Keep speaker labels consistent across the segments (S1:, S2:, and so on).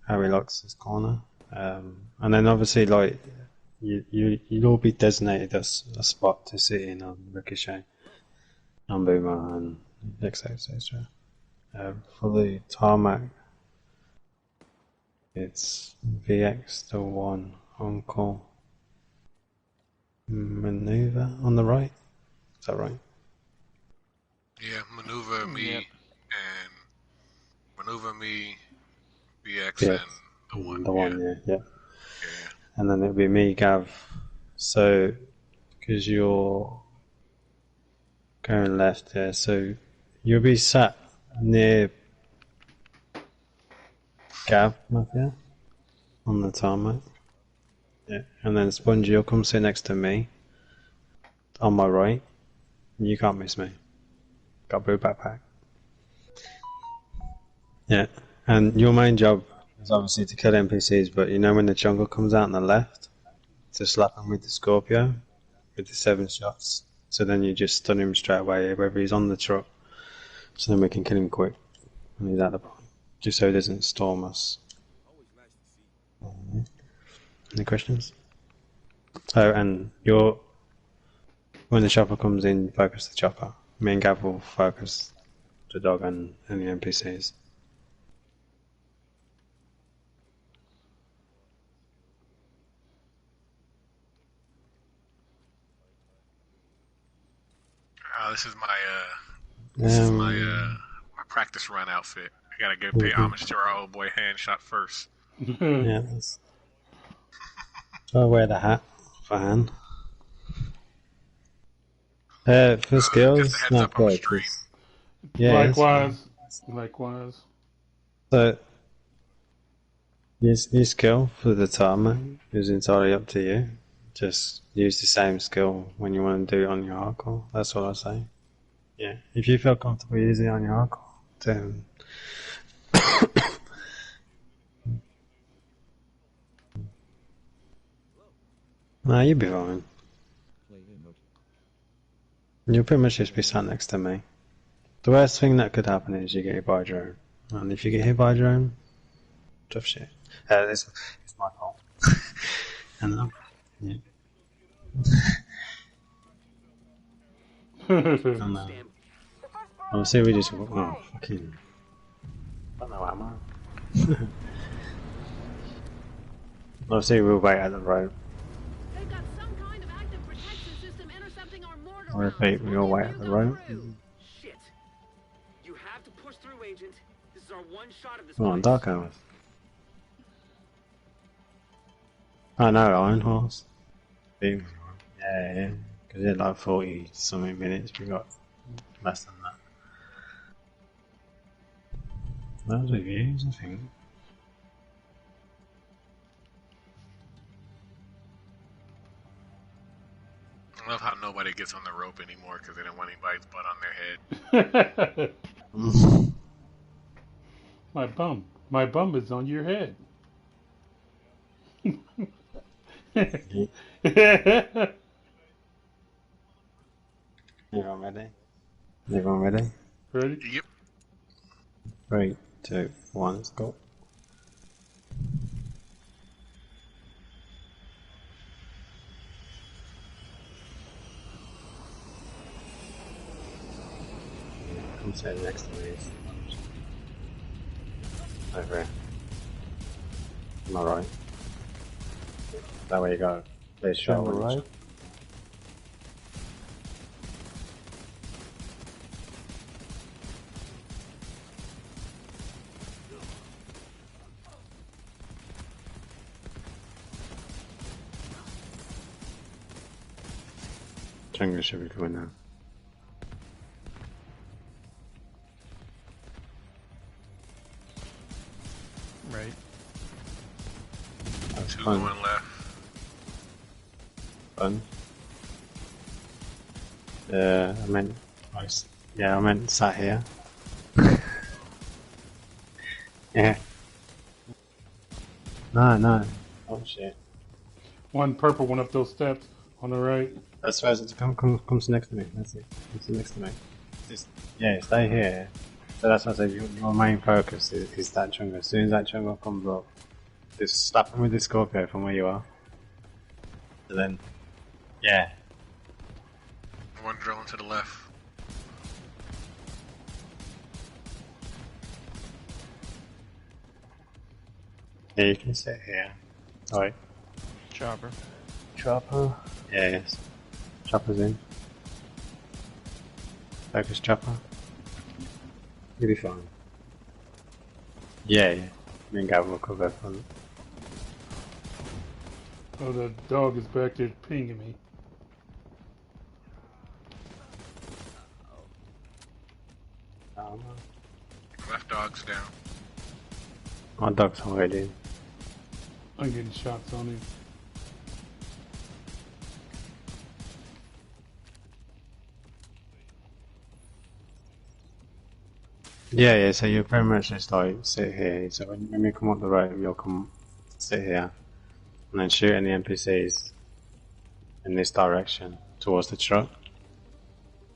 S1: how he locks his corner. And then obviously, like, you'll all be designated as a spot to sit in on Ricochet, on Boomer, and etc. For the tarmac, it's VX to 1 on call. Maneuver on the right? Is that right?
S2: Yeah, maneuver me
S3: Yep.
S2: and maneuver me, VX
S1: Yeah.
S2: and the one.
S1: The one, yeah.
S2: Yeah.
S1: And then it'll be me, Gav. So, because you're going left, yeah, so you'll be sat near Gav, Mafia, on the tarmac. Yeah. And then Spongy, you'll come sit next to me, on my right. You can't miss me. Got a blue backpack. Yeah. And your main job is obviously to kill NPCs, but you know when the jungle comes out on the left, to slap him with the Scorpio, with the 7 shots. So then you just stun him straight away, whether he's on the truck. So then we can kill him quick when he's at the point. Just so he doesn't storm us. Any questions? Oh, and when the chopper comes in, focus the chopper. Me and Gav will focus the dog and the NPCs.
S2: This is my practice run outfit. I gotta go pay homage to our old boy Handshot first.
S1: Yeah, so I wear the hat for Han. For skills,
S2: just a heads
S1: not
S2: up on the
S1: quite.
S2: stream.
S1: Yeah,
S3: Likewise.
S1: So, your skill for the tarmac is entirely up to you. Just use the same skill when you want to do it on your hardcore. That's what I say. Yeah, if you feel comfortable using it on your hardcore, then nah, you'll be fine. You'll pretty much just be sat next to me. The worst thing that could happen is you get hit by a drone. And if you get hit by a drone, tough shit. It's my fault. And yeah. And, obviously we just fucking I don't know ammo. Obviously we'll wait at the road.
S4: They've got some kind of active protection system intercepting our mortar
S1: Or repeat, we all wait at the road.
S5: Shit. You have to push through, Agent. This is our one shot of this.
S1: Come on, Dark Hours. I know, Iron Horse. Yeah, because it's like 40 something minutes, we got less than that. Those reviews, I think.
S2: I love how nobody gets on the rope anymore because they don't want anybody's butt on their head.
S3: My bum is on your head.
S1: Everyone ready? Everyone ready?
S3: Ready?
S2: Yep.
S1: 3, 2, 1, let's go. Come sit next to me. Over here. Am I right? That way you go. Please show me.
S6: right.
S1: Jungle should be coming now.
S3: Right.
S1: That's
S2: Two
S1: fun.
S2: going left.
S1: Fun. I meant, I meant sat here. Yeah. No. Oh shit.
S3: One purple one up those steps on the right.
S1: That's right. Come next to me. That's it. Come sit next to me. Just, yeah, stay here. So that's what I said, your main focus is that jungle. As soon as that jungle comes up, just slap him with the Scorpio from where you are. And then, yeah.
S2: One drilling to the left.
S1: Yeah, you can sit here. Alright.
S6: Chopper.
S1: Chopper? Yeah, yes. Chopper's in. Focus chopper. You'll be fine. Yeah, yeah. Me and Gavin will cover front.
S3: Oh, the dog is back there pinging me.
S2: Left dog's down.
S1: My dog's already in.
S3: I'm getting shots on him.
S1: Yeah, yeah, so you pretty much just like sit here. So when you come up the road, you'll come sit here and then shoot any NPCs in this direction towards the truck.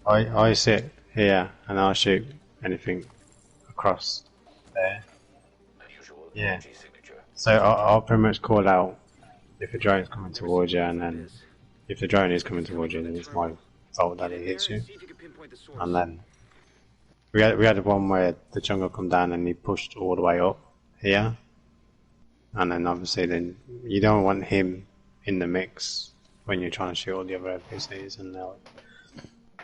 S1: I sit here and I'll shoot anything across there. Yeah. So I'll pretty much call out if a drone's coming towards you, and then if the drone is coming towards you, then it's my fault that it hits you.
S5: See if you can pinpoint the source.
S1: And then we had one where the jungle come down and he pushed all the way up here, and then obviously then you don't want him in the mix when you're trying to shoot all the other NPCs, and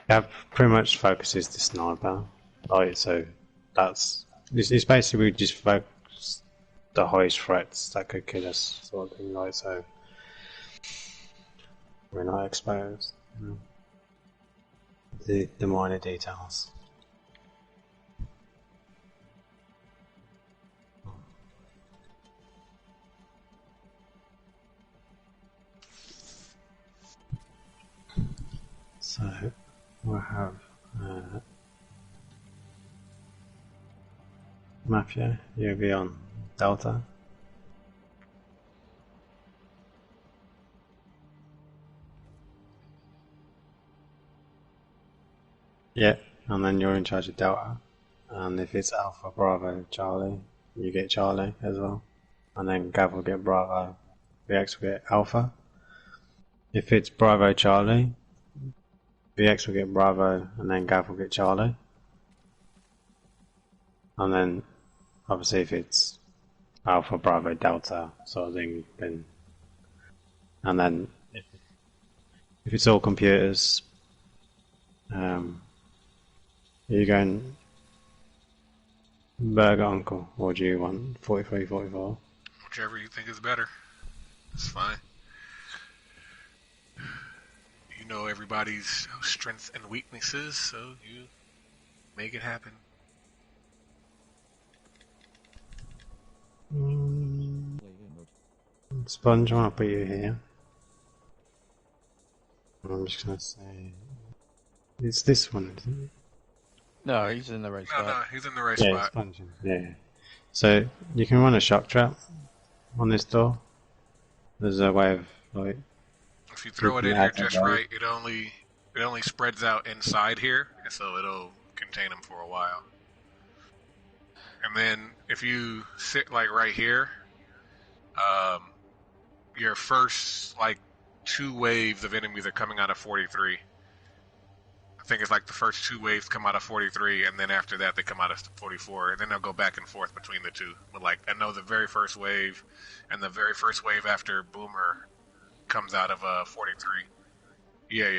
S1: that pretty much focuses the sniper. Like, so it's basically just focus the highest threats that could kill us, sort of thing. Like, so we're not exposed. You know? The minor details. So we'll have Mafia, you'll be on Delta. Yeah, and then you're in charge of Delta. And if it's Alpha, Bravo, Charlie, you get Charlie as well. And then Gav will get Bravo, VX will get Alpha. If it's Bravo, Charlie, VX will get Bravo, and then Gav will get Charlie. And then, obviously, if it's Alpha, Bravo, Delta sort of thing, then... And then, if it's all computers, are you going Burger Uncle, or do you want 43, 44?
S2: Whichever you think is better. It's fine. You know everybody's strengths and weaknesses, so you make it happen.
S1: Sponge, I want to put you here. I'm just going to say... It's this one, isn't it?
S6: No, he's in the right spot.
S2: No, he's in the right
S1: Yeah,
S2: spot.
S1: Sponge. Yeah. So, you can run a shock trap on this door. There's a way of, like...
S2: If you throw it in here just right, it only spreads out inside here, and so it'll contain them for a while. And then if you sit like right here, your first like 2 waves of enemies are coming out of 43. I think it's like the first 2 waves come out of 43, and then after that they come out of 44, and then they'll go back and forth between the two. But like I know the very first wave, and the very first wave after Boomer comes out of 43. Yeah.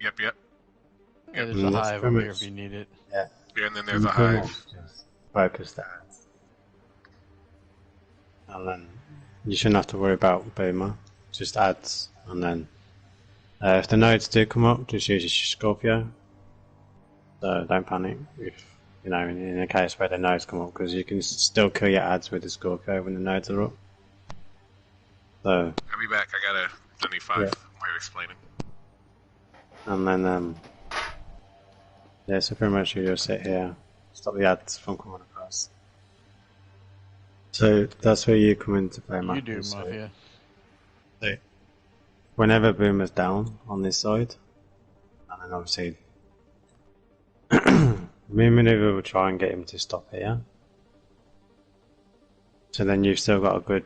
S2: Yep.
S6: Yeah, there's a hive over here if you need it.
S1: Yeah.
S2: Yeah, and then there's a hive.
S1: Just focus that. And then you shouldn't have to worry about Boomer. Just ads, and then if the nodes do come up, just use your Scorpio. So don't panic if you know in a case where the nodes come up, because you can still kill your ads with the Scorpio when the nodes are up. So
S2: I'll be back. I got a 75 way of explaining.
S1: And then yeah, so pretty much you just sit here, stop the ads from coming across. So that's where you come into play, Mafia.
S6: You do, Mafia.
S1: So whenever Boomer's down on this side, and then obviously Me and Maneuver will try and get him to stop here. So then you've still got a good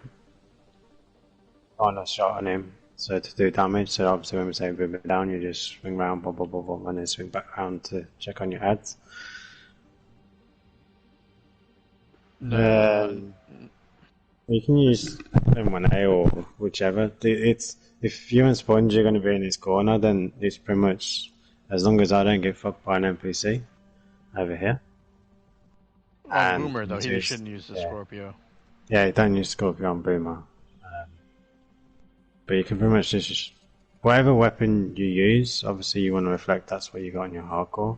S1: final shot on him. So to do damage, so obviously when we say boom it down, you just swing round, boom, boom, boom, boom, and then swing back round to check on your ads.
S6: No.
S1: You can use M1A or whichever. It's if you and Sponge are going to be in this corner, then it's pretty much as long as I don't get fucked by an NPC over here.
S6: On Boomer though, he shouldn't use the Scorpio.
S1: Yeah, don't use Scorpio on Boomer. But you can pretty much just whatever weapon you use. Obviously, you want to reflect that's what you got on your hardcore,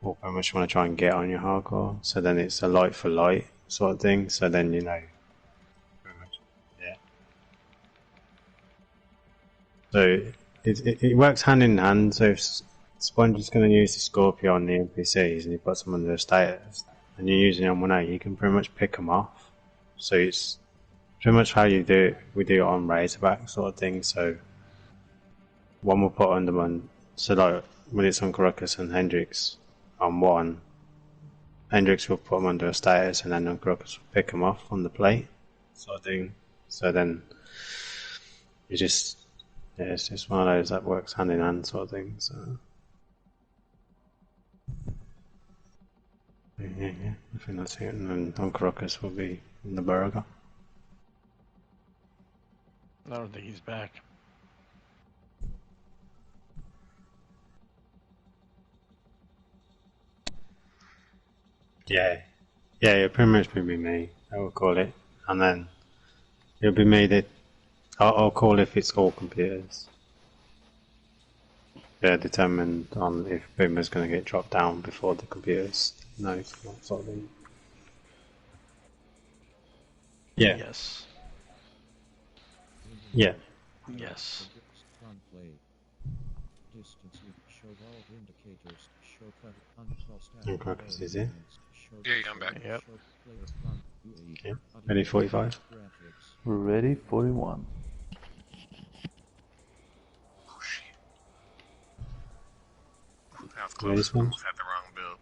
S1: or pretty much want to try and get on your hardcore. So then it's a light for light sort of thing. So then you know, pretty much, yeah. So it works hand in hand. So if Sponge is going to use the Scorpio on the NPCs and you put them under a status, and you're using it on 1A, you can pretty much pick them off. So it's pretty much how you do it. We do it on Razorback sort of thing. So one will put under one. So like when it's on Caracas and Hendrix on one, Hendrix will put them under a status, and then on Caracas will pick them off on the plate sort of thing. So then you just it's just one of those that works hand in hand sort of thing. So yeah, I think that's it. And then on Caracas will be in the burger.
S6: I don't think he's back.
S1: Yeah, it'll pretty much be me. I will call it, and then it'll be me that I'll call if it's all computers. They're determined on if Boomer's going to get dropped down before the computers know that sort of thing. Yeah.
S6: Yes.
S1: Yeah.
S6: Yes.
S1: And Caracas is here.
S2: Yeah, I'm back.
S6: Yep.
S1: Okay. Ready 45?
S7: We're ready, 41.
S2: Oh shit. That was
S1: Ready,
S2: close.
S1: Sponge?
S2: Almost had the wrong build.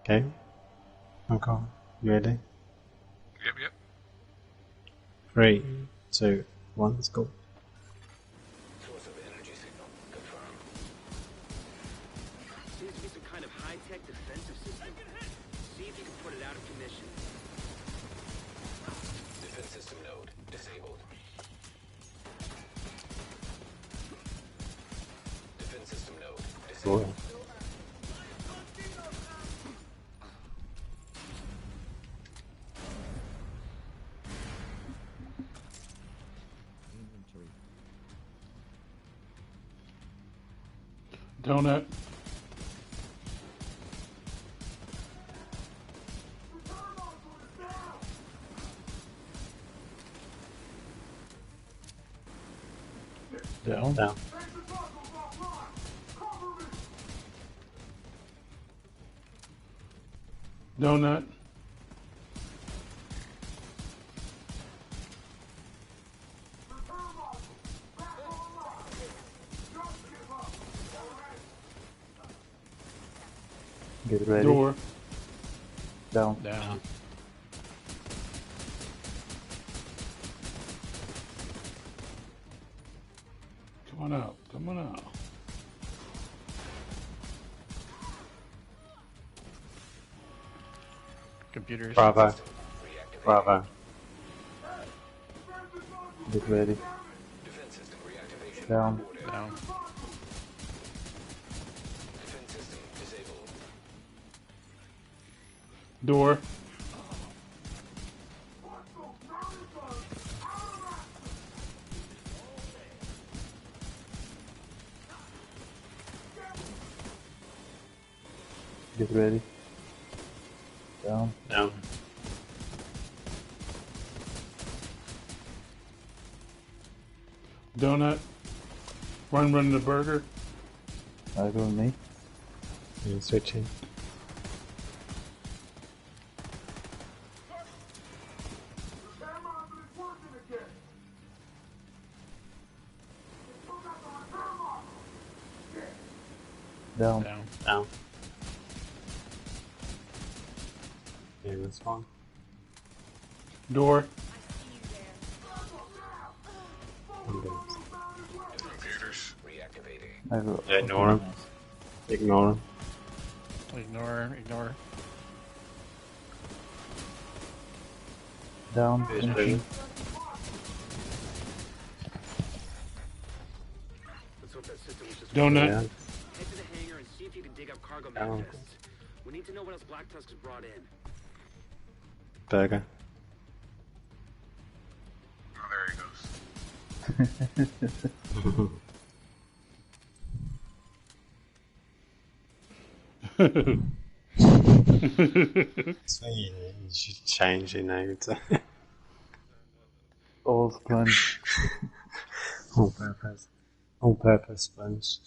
S1: Okay. Okay. You ready?
S2: Yep.
S1: 3, 2, 1, let's go.
S5: Source of energy signal confirmed. Seems to be some kind of high-tech defensive system. See if you can put it out of commission. Defense system node disabled. Defense system node disabled.
S1: Cool.
S3: Donut.
S7: Down.
S1: Down.
S3: Donut.
S7: Get ready.
S3: Door.
S7: Down.
S6: Down.
S3: Come on out. Come on out.
S6: Computers.
S1: Bravo. Bravo.
S7: Get ready. Down.
S6: Down.
S3: Door.
S7: Get ready. Down.
S1: Down.
S3: Donut. Run the burger.
S7: I go with me.
S1: And switching.
S7: Down.
S6: Down.
S1: Down. Yeah, that's fine.
S3: Door.
S2: Computers.
S7: I will.
S1: Yeah, ignore him. Ignore him.
S6: Ignore.
S7: Down.
S1: Here's
S7: Finishing.
S1: moving.
S5: Let's hope that system was just
S3: Donut.
S1: Yeah.
S5: Head to the hangar and see if you can dig up cargo
S1: Down.
S5: manifests. We need to know what else Black Tusk has brought in.
S1: Burger.
S2: Oh, there he goes.
S1: So you should change your name to
S7: All sponge.
S1: all purpose. All purpose sponge.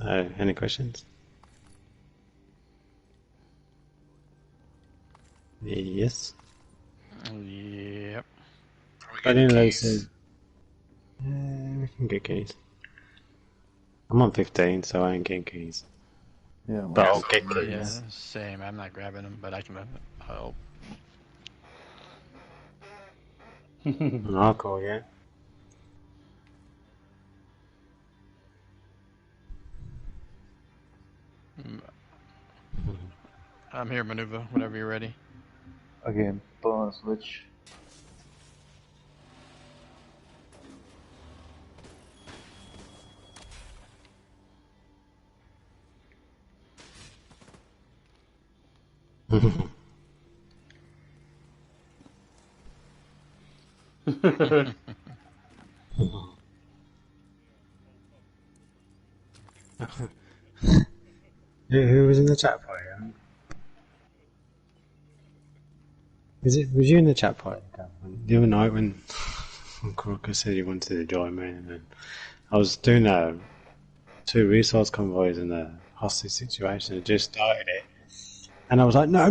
S1: Any questions? Yes.
S6: Yep.
S2: We
S1: I
S2: get
S1: didn't know
S2: keys.
S1: so. We can get keys. I'm on 15, so I ain't getting keys.
S7: Yeah.
S1: But I'll
S2: so
S1: get
S2: many.
S1: keys.
S6: Yeah, same. I'm not grabbing them, but I can help.
S1: I'll call you.
S6: I'm here, maneuver, whenever you're ready.
S7: Again. Pull on switch.
S1: Who was in the chat party? Was you in the chat party, Catherine? The other night when Crocker said he wanted to join me, and then I was doing 2 resource convoys in a hostage situation. I just started it, and I was like, no.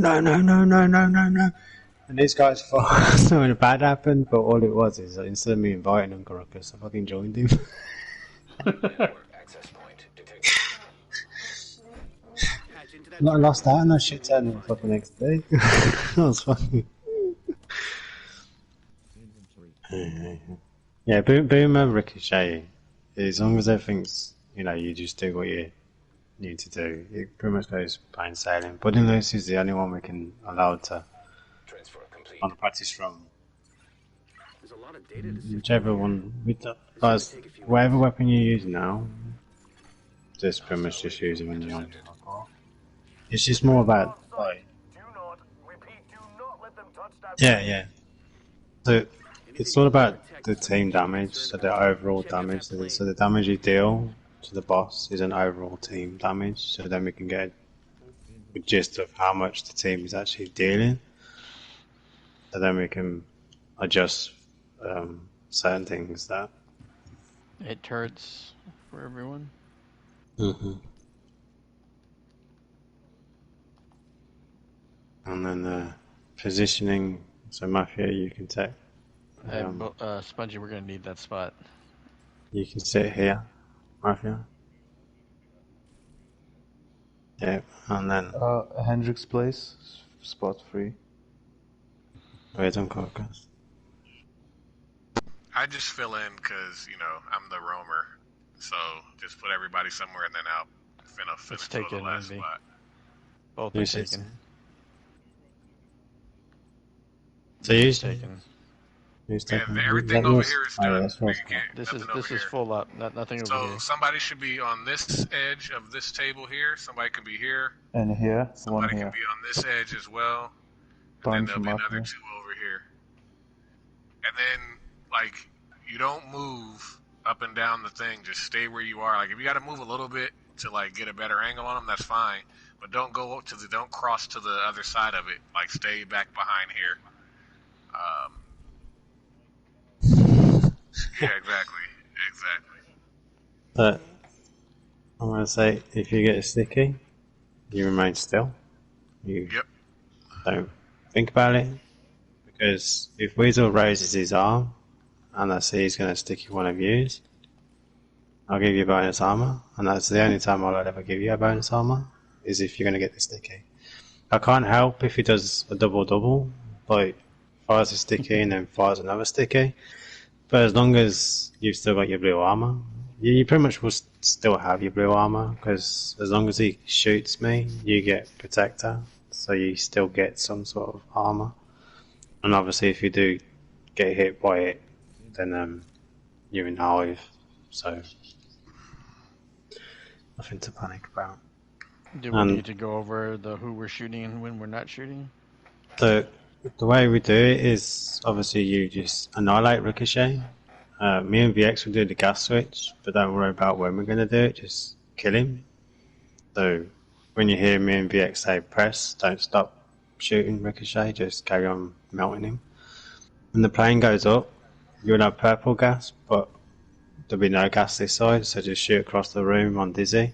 S1: And these guys thought something bad happened, but all it was is instead of me inviting Uncle Ruckus, I fucking joined him.
S5: Patch into that
S1: I lost out and that shit turned the fucking next day. That was fucking. Yeah, Boomer Ricochet. As long as everything's, you just do what you need to do. It pretty much goes plain sailing. Budding Loose is the only one we can allow to on the practice run.
S5: There's a lot of data to sift
S1: Whichever
S5: through
S1: one, guys, whatever weapon you use now, just pretty much just use it when you're on. It's just more about like. Yeah. So it's all about the team damage, so the overall damage. So the damage you deal to the boss is an overall team damage. So then we can get a gist of how much the team is actually dealing. So then we can adjust certain things that.
S6: 8 turrets for everyone.
S1: Mm-hmm. And then positioning. So Mafia, you can take.
S6: Hey, Spongy, we're gonna need that spot.
S1: You can sit here, Mafia. Yeah, and then
S7: Hendrix place. Spot free.
S1: wait on Caucus.
S2: I just fill in because, I'm the roamer. So just put everybody somewhere and then I'll finish
S6: Let's take
S2: the
S6: it,
S2: last
S6: Envy.
S2: spot.
S6: Both
S1: You
S6: are
S1: said
S6: taken.
S1: So you
S6: Taken.
S1: who's
S2: Yeah,
S1: taking?
S2: everything
S1: that
S2: over
S1: yours?
S2: here is
S1: Oh, yeah,
S2: done.
S1: that's yours.
S2: You can't-
S6: This
S2: nothing over
S6: is
S2: here.
S6: full up. Nothing over
S2: So
S6: here.
S2: somebody should be on this edge of this table here. Somebody can be here.
S7: And here. One
S2: Somebody
S7: here.
S2: can be on this edge as well. And then
S7: Bunch
S2: there'll be
S7: Mafia.
S2: another 2 over here. And then, you don't move up and down the thing. Just stay where you are. If you got to move a little bit to, get a better angle on them, that's fine. But don't don't cross to the other side of it. Stay back behind here. Yeah, exactly.
S1: But I'm gonna say, if you get a sticky, you remain still. You
S2: Yep.
S1: don't think about it, because if Weasel raises his arm and I see he's gonna sticky one of yous, I'll give you bonus armor, and that's the only time I'll ever give you a bonus armor, is if you're going to get the sticky. I can't help if he does a double-double, like fires a sticky and then fires another sticky, but as long as you've still got your blue armor, you pretty much will still have your blue armor, because as long as he shoots me, you get protector, so you still get some sort of armor. And obviously if you do get hit by it, then you're in hive, so nothing to panic about.
S6: Do we need to go over who we're shooting and when we're not shooting?
S1: The way we do it is obviously you just annihilate Ricochet. Me and VX will do the gas switch, but don't worry about when we're going to do it, just kill him. So when you hear me and VX say press, don't stop shooting Ricochet, just carry on melting him. When the plane goes up, you'll have purple gas, but there'll be no gas this side, so just shoot across the room on Dizzy.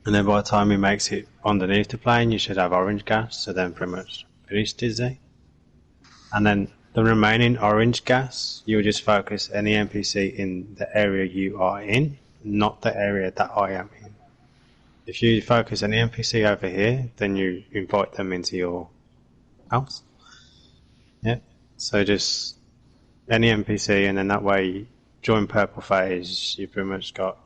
S1: And then by the time he makes it underneath the plane, you should have orange gas, so then pretty much finish Dizzy. And then the remaining orange gas, you'll just focus any NPC in the area you are in, not the area that I am in. If you focus any NPC over here, then you invite them into your house. Yeah, so just any NPC, and then that way, during purple phase, you pretty much got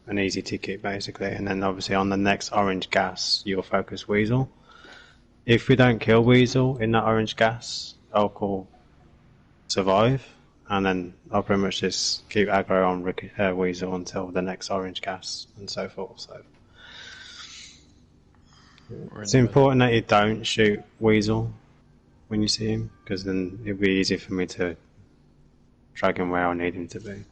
S1: an easy ticket basically, and then obviously on the next orange gas you'll focus Weasel. If we don't kill Weasel in that orange gas, I'll call survive, and then I'll pretty much just keep aggro on Weasel until the next orange gas and so forth. So it's important that you don't shoot Weasel when you see him, because then it'll be easy for me to drag him where I need him to be.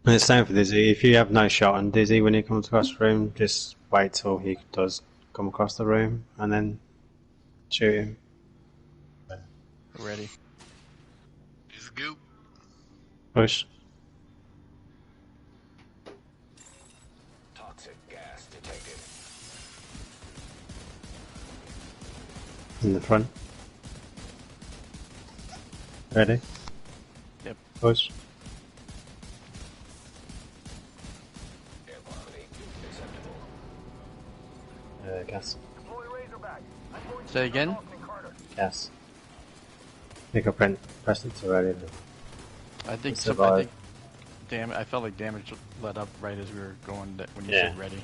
S1: And it's the same for Dizzy. If you have no shot on Dizzy when he comes across the room, just wait till he does come across the room and then shoot him.
S6: Ready.
S2: He's a goop.
S1: Push.
S5: Toxic gas detected.
S1: In the front. Ready?
S6: Yep.
S1: Push.
S5: Air quality acceptable.
S1: Gas.
S6: Say again?
S1: Gas. I think I pressed it too early.
S6: I think
S1: Survive.
S6: I felt like damage let up right as we were going when you
S1: Yeah.
S6: said ready.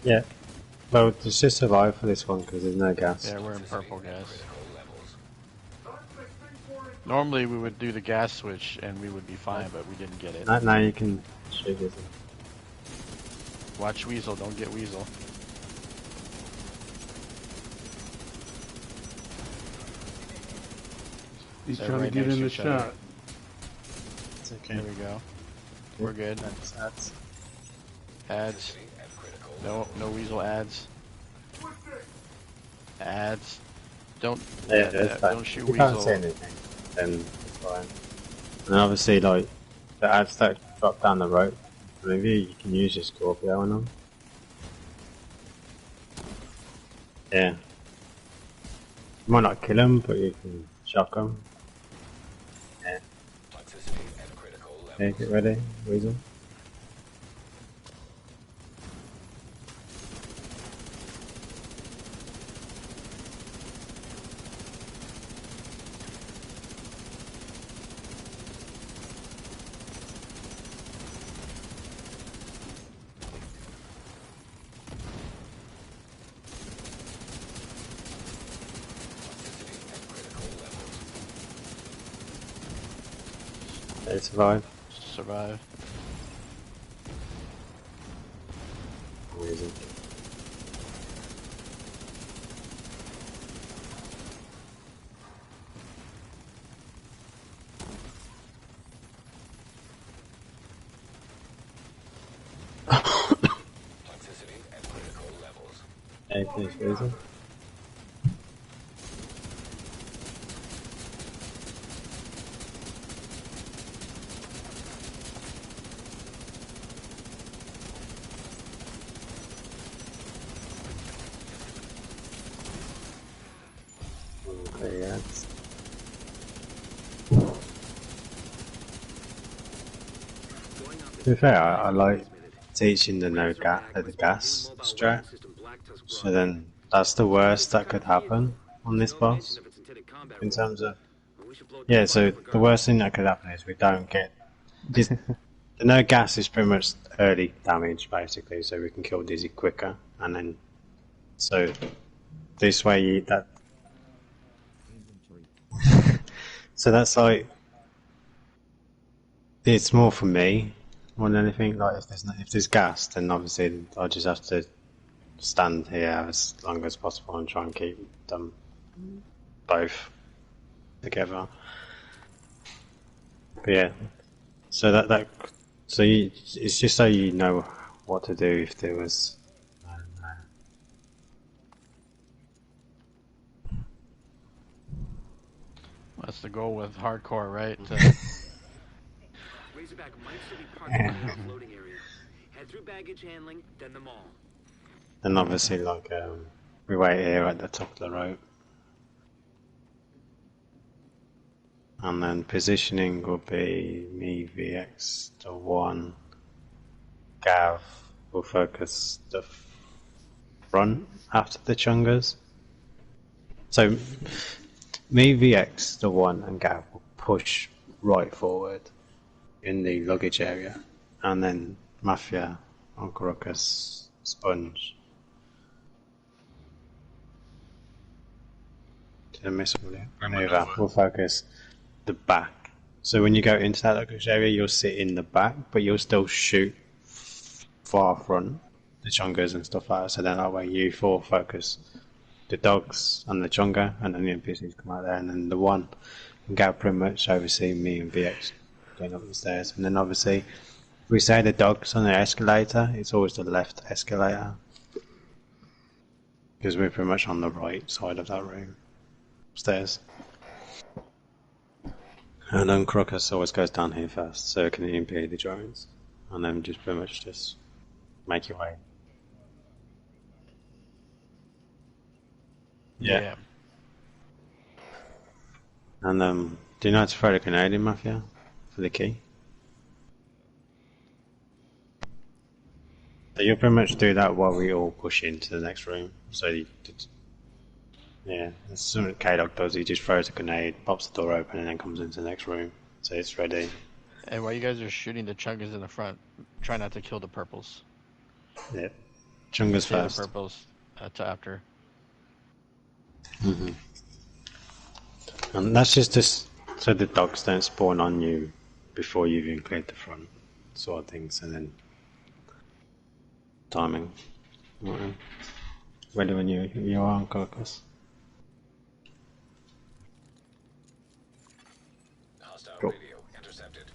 S1: Yeah. Well, it's just survive for this one because there's no gas.
S6: Yeah, we're in purple gas. Normally we would do the gas switch and we would be fine, but we didn't get it.
S1: Now you can shoot this.
S6: Watch Weasel, don't get Weasel.
S3: He's
S6: They're
S3: trying
S6: right
S3: to get
S6: next
S3: in
S6: to
S3: the
S6: each other.
S3: shot.
S1: It's okay.
S6: There we go. We're good.
S1: That's
S6: Ads. No Weasel ads. Ads. Don't don't shoot
S1: you can't say
S6: Weasel.
S1: anything, then it's fine. And obviously, like, the ads that drop down the rope, maybe you can use your Scorpio on them. Yeah. You might not kill them, but you can shock them. Yeah. Okay, get ready, Weasel. They survive.
S6: Survive.
S1: Amazing. Okay, finish Weasel. Okay, yeah. To be fair, I like teaching the no gas, the gas strat. So then that's the worst that could happen on this boss. In terms of yeah, so the worst thing that could happen is we don't get this. The no gas is pretty much early damage basically, so we can kill Dizzy quicker, and then so this way you that. So that's like it's more for me more than anything. Like if there's gas, then obviously I just have to stand here as long as possible and try and keep them both together. But yeah, so so it's just so you know what to do if there was. I don't know.
S6: That's the goal with hardcore, right?
S5: Razorback might still be parked in the floating area. Head through baggage handling, then the mall.
S1: And obviously, like we wait here at the top of the rope, and then positioning will be me VX to 1. Gav will focus the front after the chungas. So me VX to 1 and Gav will push right forward in the luggage area, and then Mafia, Uncle Ruckus, Sponge. To the missile maneuver will focus the back. So when you go into that luggage area, you'll sit in the back, but you'll still shoot far front, the chungas and stuff like that. So then that way you 4 focus the dogs and the chunga, and then the NPCs come out there, and then the 1 and Gav pretty much oversee me and VX going up the stairs. And then obviously, if we say the dogs on the escalator, it's always the left escalator, because we're pretty much on the right side of that room, stairs. And then Crocus always goes down here first, so it can impede the drones, and then just pretty much just make your way. Yeah. And do you know how to throw the grenade in, Mafia, for the key? So you'll pretty much do that while we all push into the next room. So yeah, as soon as K-Dog does, he just throws a grenade, pops the door open, and then comes into the next room. So it's ready.
S6: And while you guys are shooting the chungas in the front, try not to kill the purples.
S1: Yeah, Chunga's
S6: Save
S1: first.
S6: the purples to after.
S1: Mm-hmm. And that's just so the dogs don't spawn on you before you've even cleared the front, sort of thing. So then timing. Right. Ready when you are on Caucus.
S8: Hostile
S1: Go.
S8: radio intercepted.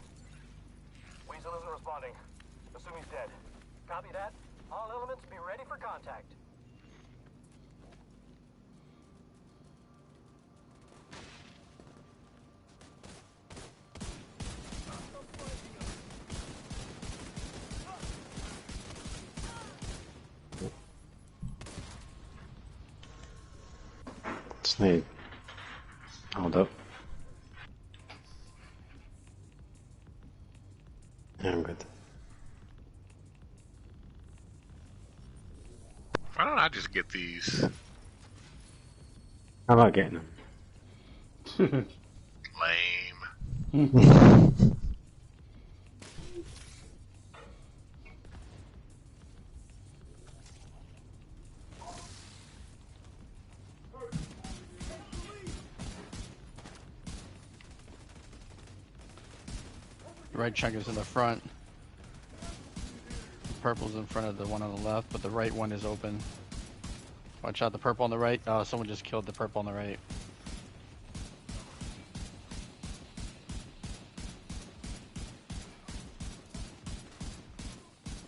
S9: Weasel isn't responding. Assume he's dead. Copy that. All elements be ready for contact.
S1: Snake. Hold up. Yeah, I'm good.
S2: Why don't I just get these?
S1: How about getting them?
S2: Lame.
S6: The right chunk is in the front. The purple's in front of the one on the left, but the right one is open. Watch out, the purple on the right. Oh, someone just killed the purple on the right.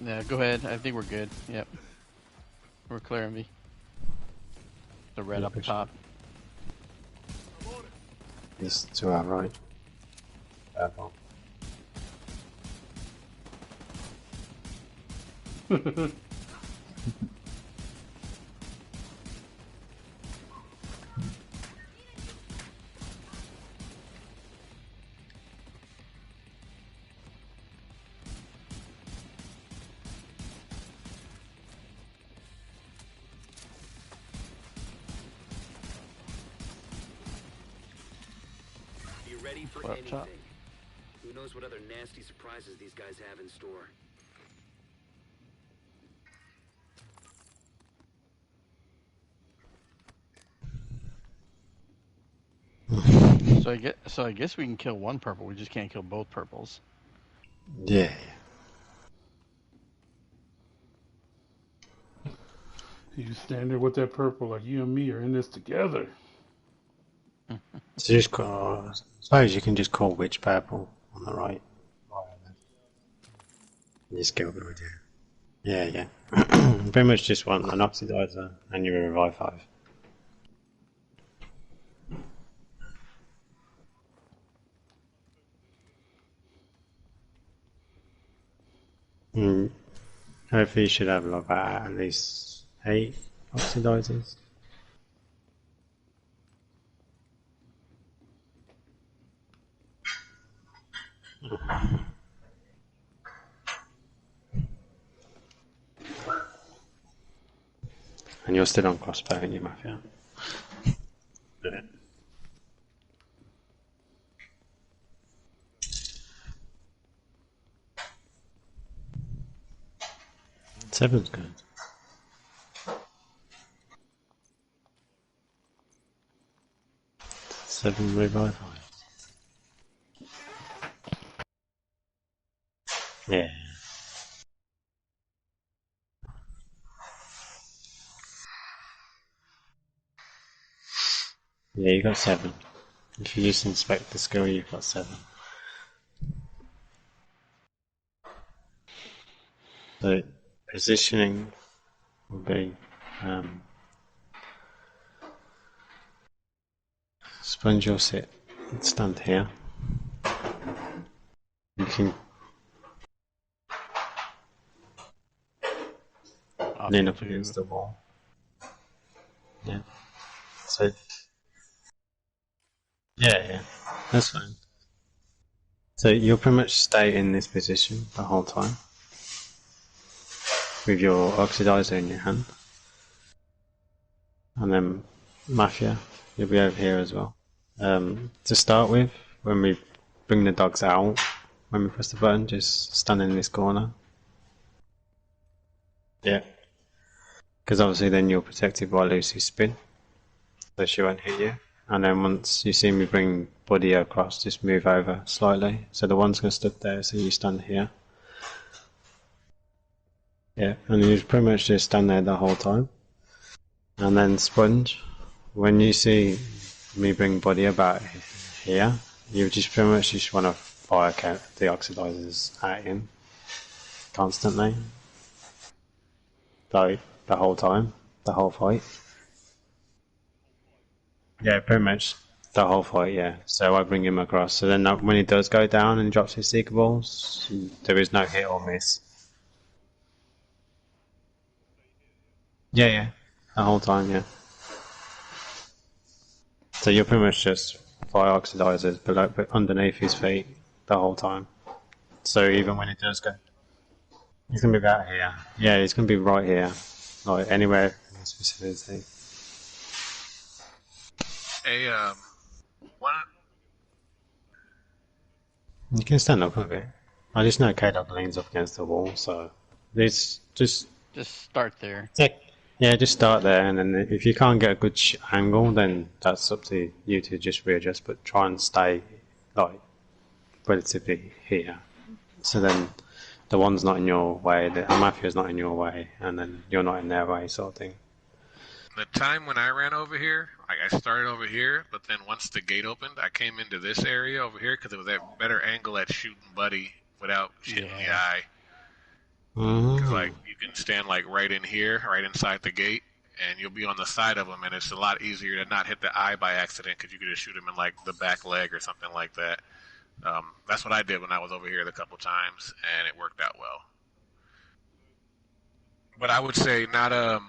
S6: Yeah, go ahead. I think we're good. Yep. We're clear, MV. The red up top.
S1: This to our right. Purple.
S5: ready for
S6: What up top?
S5: anything. Who knows what other nasty surprises these guys have in store.
S6: So I guess we can kill one purple. We just can't kill both purples.
S1: Yeah.
S3: You stand there with that purple like you and me are in this together.
S1: So just call, I suppose you can just call Witch Purple on the right. You just kill the with you. Yeah, yeah. Pretty much just want an Oxidizer and you revive 5. Hopefully you should have like at least 8 Oxidizers. And you're still on crossbow, aren't you, Mafia? Yeah. Seven's good. Seven revive 5. Yeah. Yeah, you got 7. If you just inspect the skill, you've got 7. So, positioning will be sponge will sit, stand here. You can lean up against the wall. Yeah. So, yeah, that's fine. So you'll pretty much stay in this position the whole time with your Oxidizer in your hand. And then Mafia, you'll be over here as well. To start with, when we bring the dogs out, when we press the button, just stand in this corner. Yeah. Because obviously then you're protected by Lucy's spin, so she won't hit you. And then once you see me bring body across, just move over slightly. So the one's going to stood there, so you stand here. Yeah, and you pretty much just stand there the whole time. And then Sponge, when you see me bring body about here, you just pretty much just want to fire the Oxidizers at him constantly. Like the whole time, the whole fight. Yeah, pretty much the whole fight, yeah. So I bring him across. So then when he does go down and he drops his Seeker Balls, there is no hit or miss. Yeah, the whole time, yeah. So you're pretty much just fire Oxidizers below, but underneath his feet the whole time. So even when he does go, he's gonna be about here. Yeah, he's gonna be right here, like anywhere in his vicinity.
S2: One.
S1: You can stand up a bit. I just know K-Dog leans up against the wall, so it's just
S6: start there.
S1: Yeah, just start there, and then if you can't get a good angle, then that's up to you to just readjust. But try and stay like relatively here, so then the one's not in your way, the Mafia's not in your way, and then you're not in their way, sort of thing.
S2: The time when I ran over here, like I started over here, but then once the gate opened, I came into this area over here because it was a better angle at shooting Buddy without shooting the eye. Because like you can stand like right in here, right inside the gate, and you'll be on the side of him, and it's a lot easier to not hit the eye by accident because you could just shoot him in like the back leg or something like that. That's what I did when I was over here the couple times, and it worked out well. But I would say not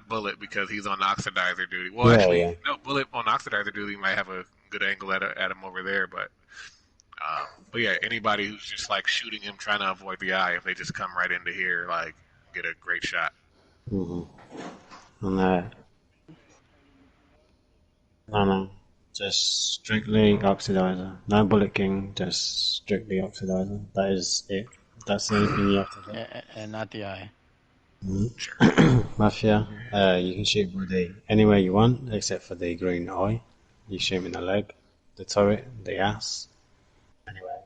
S2: Bullet because he's on Oxidizer duty. Well, actually, no, Bullet on Oxidizer duty might have a good angle at him over there, but yeah, anybody who's just like shooting him trying to avoid the eye, if they just come right into here, like get a great shot.
S1: Mm-hmm. And no. Just strictly oxidizer. No bullet king, just strictly oxidizer. That is it. That's the only thing you have to do.
S6: And not the eye.
S1: Mafia, you can shoot Woody anywhere you want except for the green eye. You shoot him in the leg, the turret, the ass, anywhere.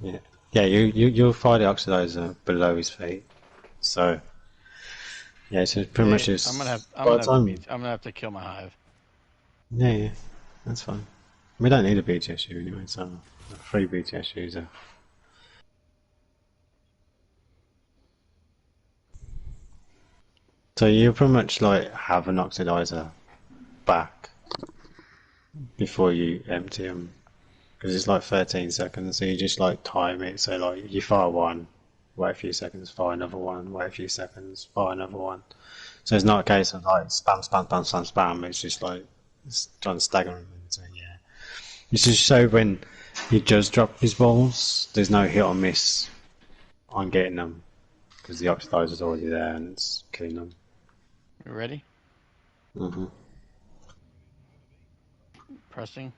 S1: Yeah, yeah. You'll fire the oxidizer below his feet. So yeah, so pretty much just.
S6: I'm
S1: by the time-
S6: gonna have to kill my hive.
S1: Yeah, that's fine. We don't need a BTSU anyway, so a free BTSUs are. So you pretty much like have an oxidizer back before you empty them, because it's like 13 seconds. So you just like time it. So like you fire one, wait a few seconds, fire another one, wait a few seconds, fire another one. So it's not a case of like spam, spam, spam, spam, spam. It's just like it's trying to stagger them. So yeah, it's just so when he does drop his balls, there's no hit or miss on getting them because the oxidizer's already there and it's killing them.
S6: You ready?
S1: Mm-hmm.
S6: Pressing.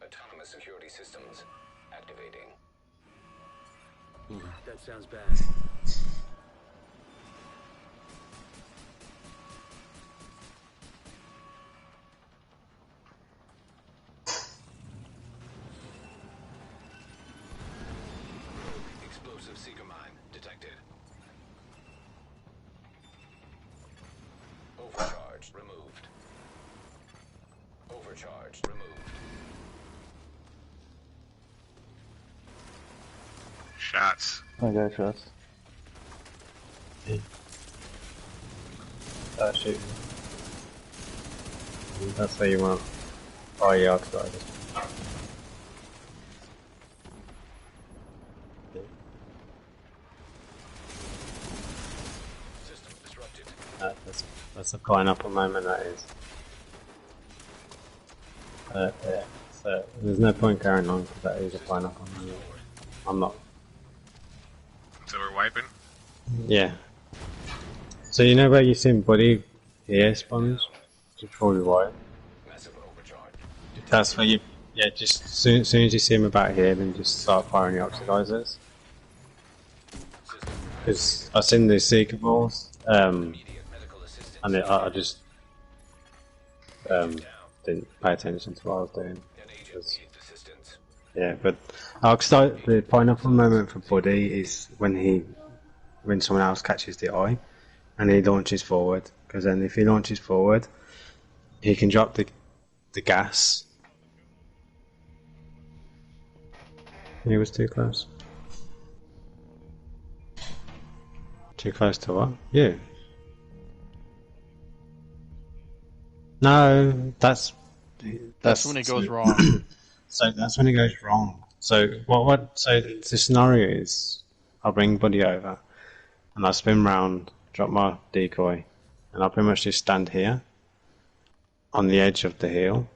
S9: Autonomous security systems activating.
S5: That sounds bad.
S9: Explosive seeker mine detected. Overcharge removed. Overcharge removed.
S2: Shots.
S7: I got shots.
S1: Shoot. That's where you want. Oh yeah, oxidizer.
S9: System disrupted.
S1: That's a pineapple moment, that is. Yeah. So there's no point carrying on because that is a pineapple moment. I'm not.
S2: So we're wiping.
S1: Yeah. So you know where you see Buddy here spawns? Just before we wipe.
S9: Massive overcharge.
S1: That's where you. Yeah, just soon as you see him about here, then just start firing the oxidizers. Because I've seen the Seeker balls,
S9: Immediate medical assistance.
S1: and I just didn't pay attention to what I was doing.
S9: An agent needs assistance.
S1: Yeah, but the pineapple moment for Buddy is when someone else catches the eye, and he launches forward. Because then if he launches forward, he can drop the gas. He was too close. Too close to what? You. No, that's
S6: when it goes wrong.
S1: So that's when it goes wrong. So so the scenario is I'll bring Buddy over and I'll spin round, drop my decoy, and I'll pretty much just stand here on the edge of the hill,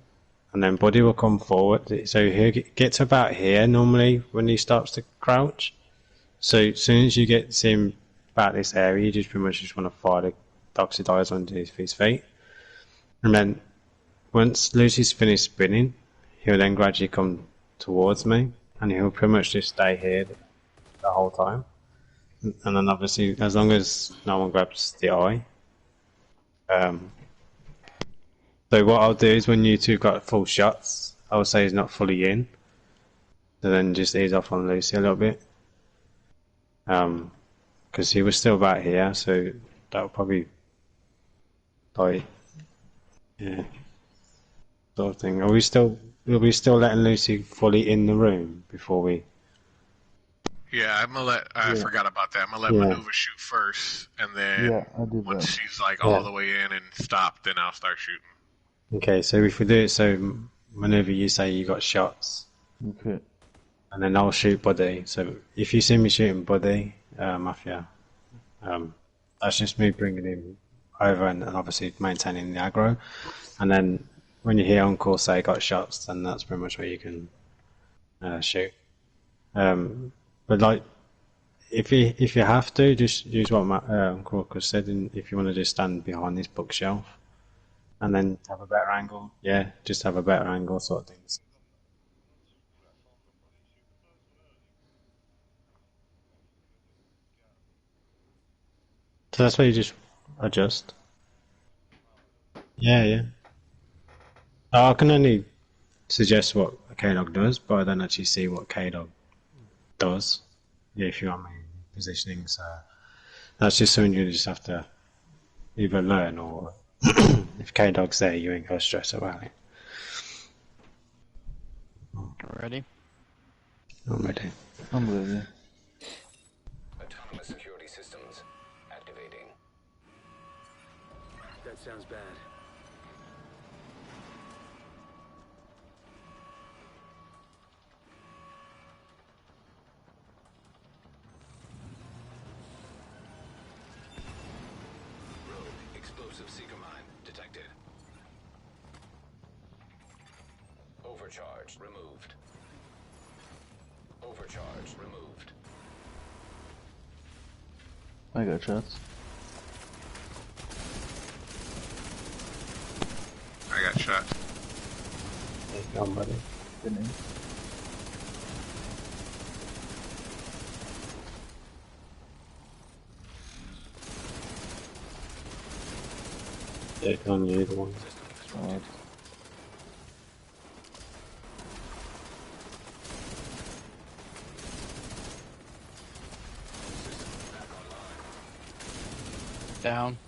S1: and then Buddy will come forward. So he'll get to about here normally when he starts to crouch. So as soon as you get to him about this area, you just pretty much just want to fire the oxidizer onto his feet. And then once Lucy's finished spinning, he'll then gradually come towards me, and he'll pretty much just stay here the whole time. And then obviously, as long as no one grabs the eye. So what I'll do is when you two got full shots, I would say he's not fully in. So then just ease off on Lucy a little bit. Because he was still about here, so that would probably die. Yeah. Sort of thing. Are we still letting Lucy fully in the room before we?
S2: Yeah, I'm gonna let. I forgot about that. I'm gonna let Maneuver shoot first, and then
S7: Yeah, I did
S2: once
S7: that.
S2: she's like all the way in and stopped, then I'll start shooting.
S1: Okay, so if we do it, so Maneuver, you say you got shots,
S7: Okay.
S1: and then I'll shoot Buddy. So if you see me shooting Buddy, Mafia, that's just me bringing him over and obviously maintaining the aggro. And then when you hear Uncle say got shots, then that's pretty much where you can shoot. But like, if you have to, just use what Uncle Crocus said, and if you want to just stand behind this bookshelf, and then have a better angle. Yeah, just have a better angle sort of things. So that's why you just adjust. Yeah, yeah. I can only suggest what a K-Dog does, but I don't actually see what K-Dog does. Yeah, if you want me positioning, so that's just something you just have to either learn or if K-Dog's there, you ain't gonna stress about it.
S6: Ready?
S1: I'm ready.
S7: I'm ready.
S9: Autonomous security systems activating.
S5: That sounds bad.
S9: Rogue explosive seeker mine detected. Overcharge removed. Overcharge removed.
S7: I got shots.
S2: I got shot.
S1: There you go, buddy.
S7: Spinning.
S1: Yeah, it's on you, the one.
S7: Alright.
S6: Down.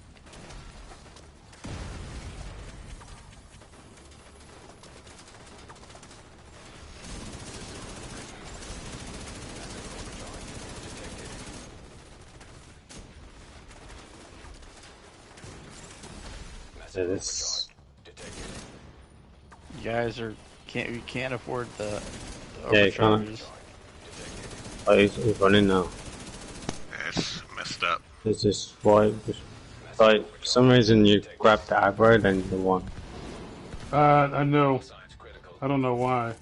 S1: So this.
S6: You guys you can't afford the
S1: Yeah, you can't.
S6: overcharges.
S1: Oh, he's running now.
S2: It's messed up.
S1: It's just why. Like, for some reason you grab the aggro, then the one.
S3: I know. I don't know why.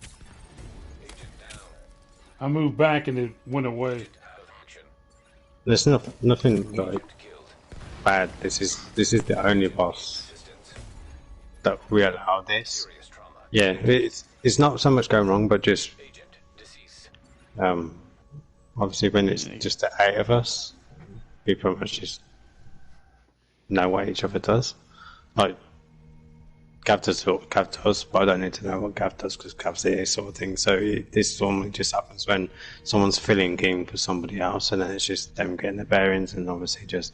S3: I moved back and it went away.
S1: There's nothing like bad. This is the only boss that we allow this. Yeah, it's not so much going wrong, but just obviously when it's just the 8 of us, we pretty much just know what each other does. Like Gav does what Gav does, but I don't need to know what Gav does because Gav's here, sort of thing. So this normally just happens when someone's filling game for somebody else, and then it's just them getting the bearings and obviously just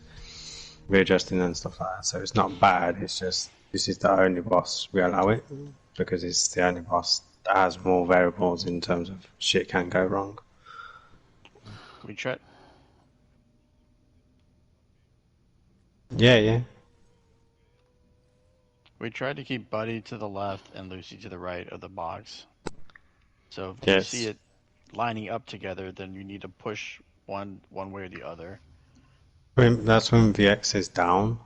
S1: readjusting and stuff like that. So it's not bad. It's just this is the only boss we allow it because it's the only boss that has more variables in terms of shit can go wrong.
S6: We try.
S1: Yeah.
S6: We tried to keep Buddy to the left and Lucy to the right of the box. So if
S1: Yes.
S6: you see it lining up together, then you need to push one way or the other.
S1: That's when VX is down.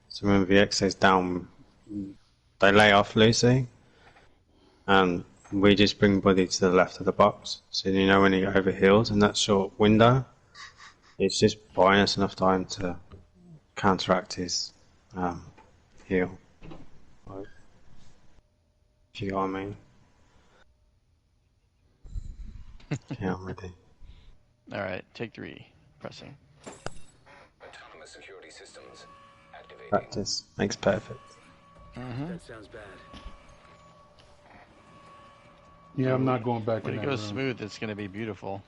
S1: So when VX is down, they lay off Lucy, and we just bring Buddy to the left of the box. So you know when he overheals in that short window, it's just buying us enough time to counteract his heal. Like, if you know what I mean. Yeah, I'm ready.
S6: Alright, take 3. Pressing.
S9: Autonomous security systems activating.
S1: Practice makes perfect.
S5: That sounds bad.
S3: Yeah, I'm not going back
S6: When
S3: in
S6: it
S3: that
S6: goes
S3: room.
S6: smooth, it's going to be beautiful.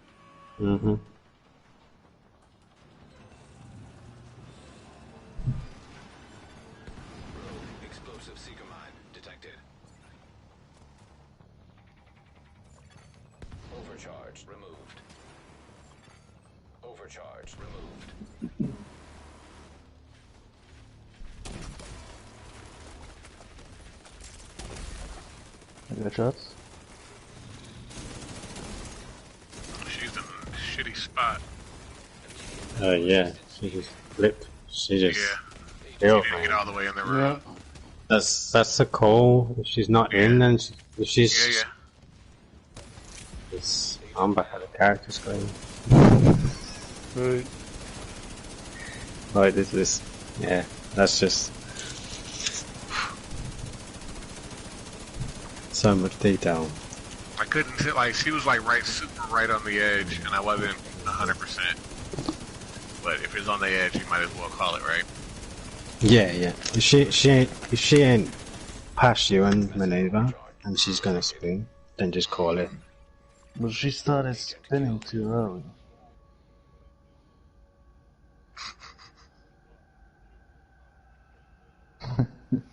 S1: Mm-hmm.
S9: Explosive seeker mine detected. Overcharge removed. Overcharge removed.
S7: I got shots.
S2: She's in a shitty spot.
S1: Yeah, she just flipped. She just
S2: Yeah.
S1: killed
S2: She didn't
S1: me.
S2: get all the way in the room.
S3: Yeah.
S1: That's the call. If she's not in, then if she's.
S2: Yeah.
S1: I'm back at the character screen.
S3: Right.
S1: Like this. Yeah, that's just. so much detail.
S2: I couldn't sit, like, she was like super right on the edge, and I wasn't 100%. But if it's on the edge, you might as well call it, right?
S1: Yeah, yeah. If she ain't past you and maneuver, and she's gonna spin, then just call it.
S7: But she started spinning too early.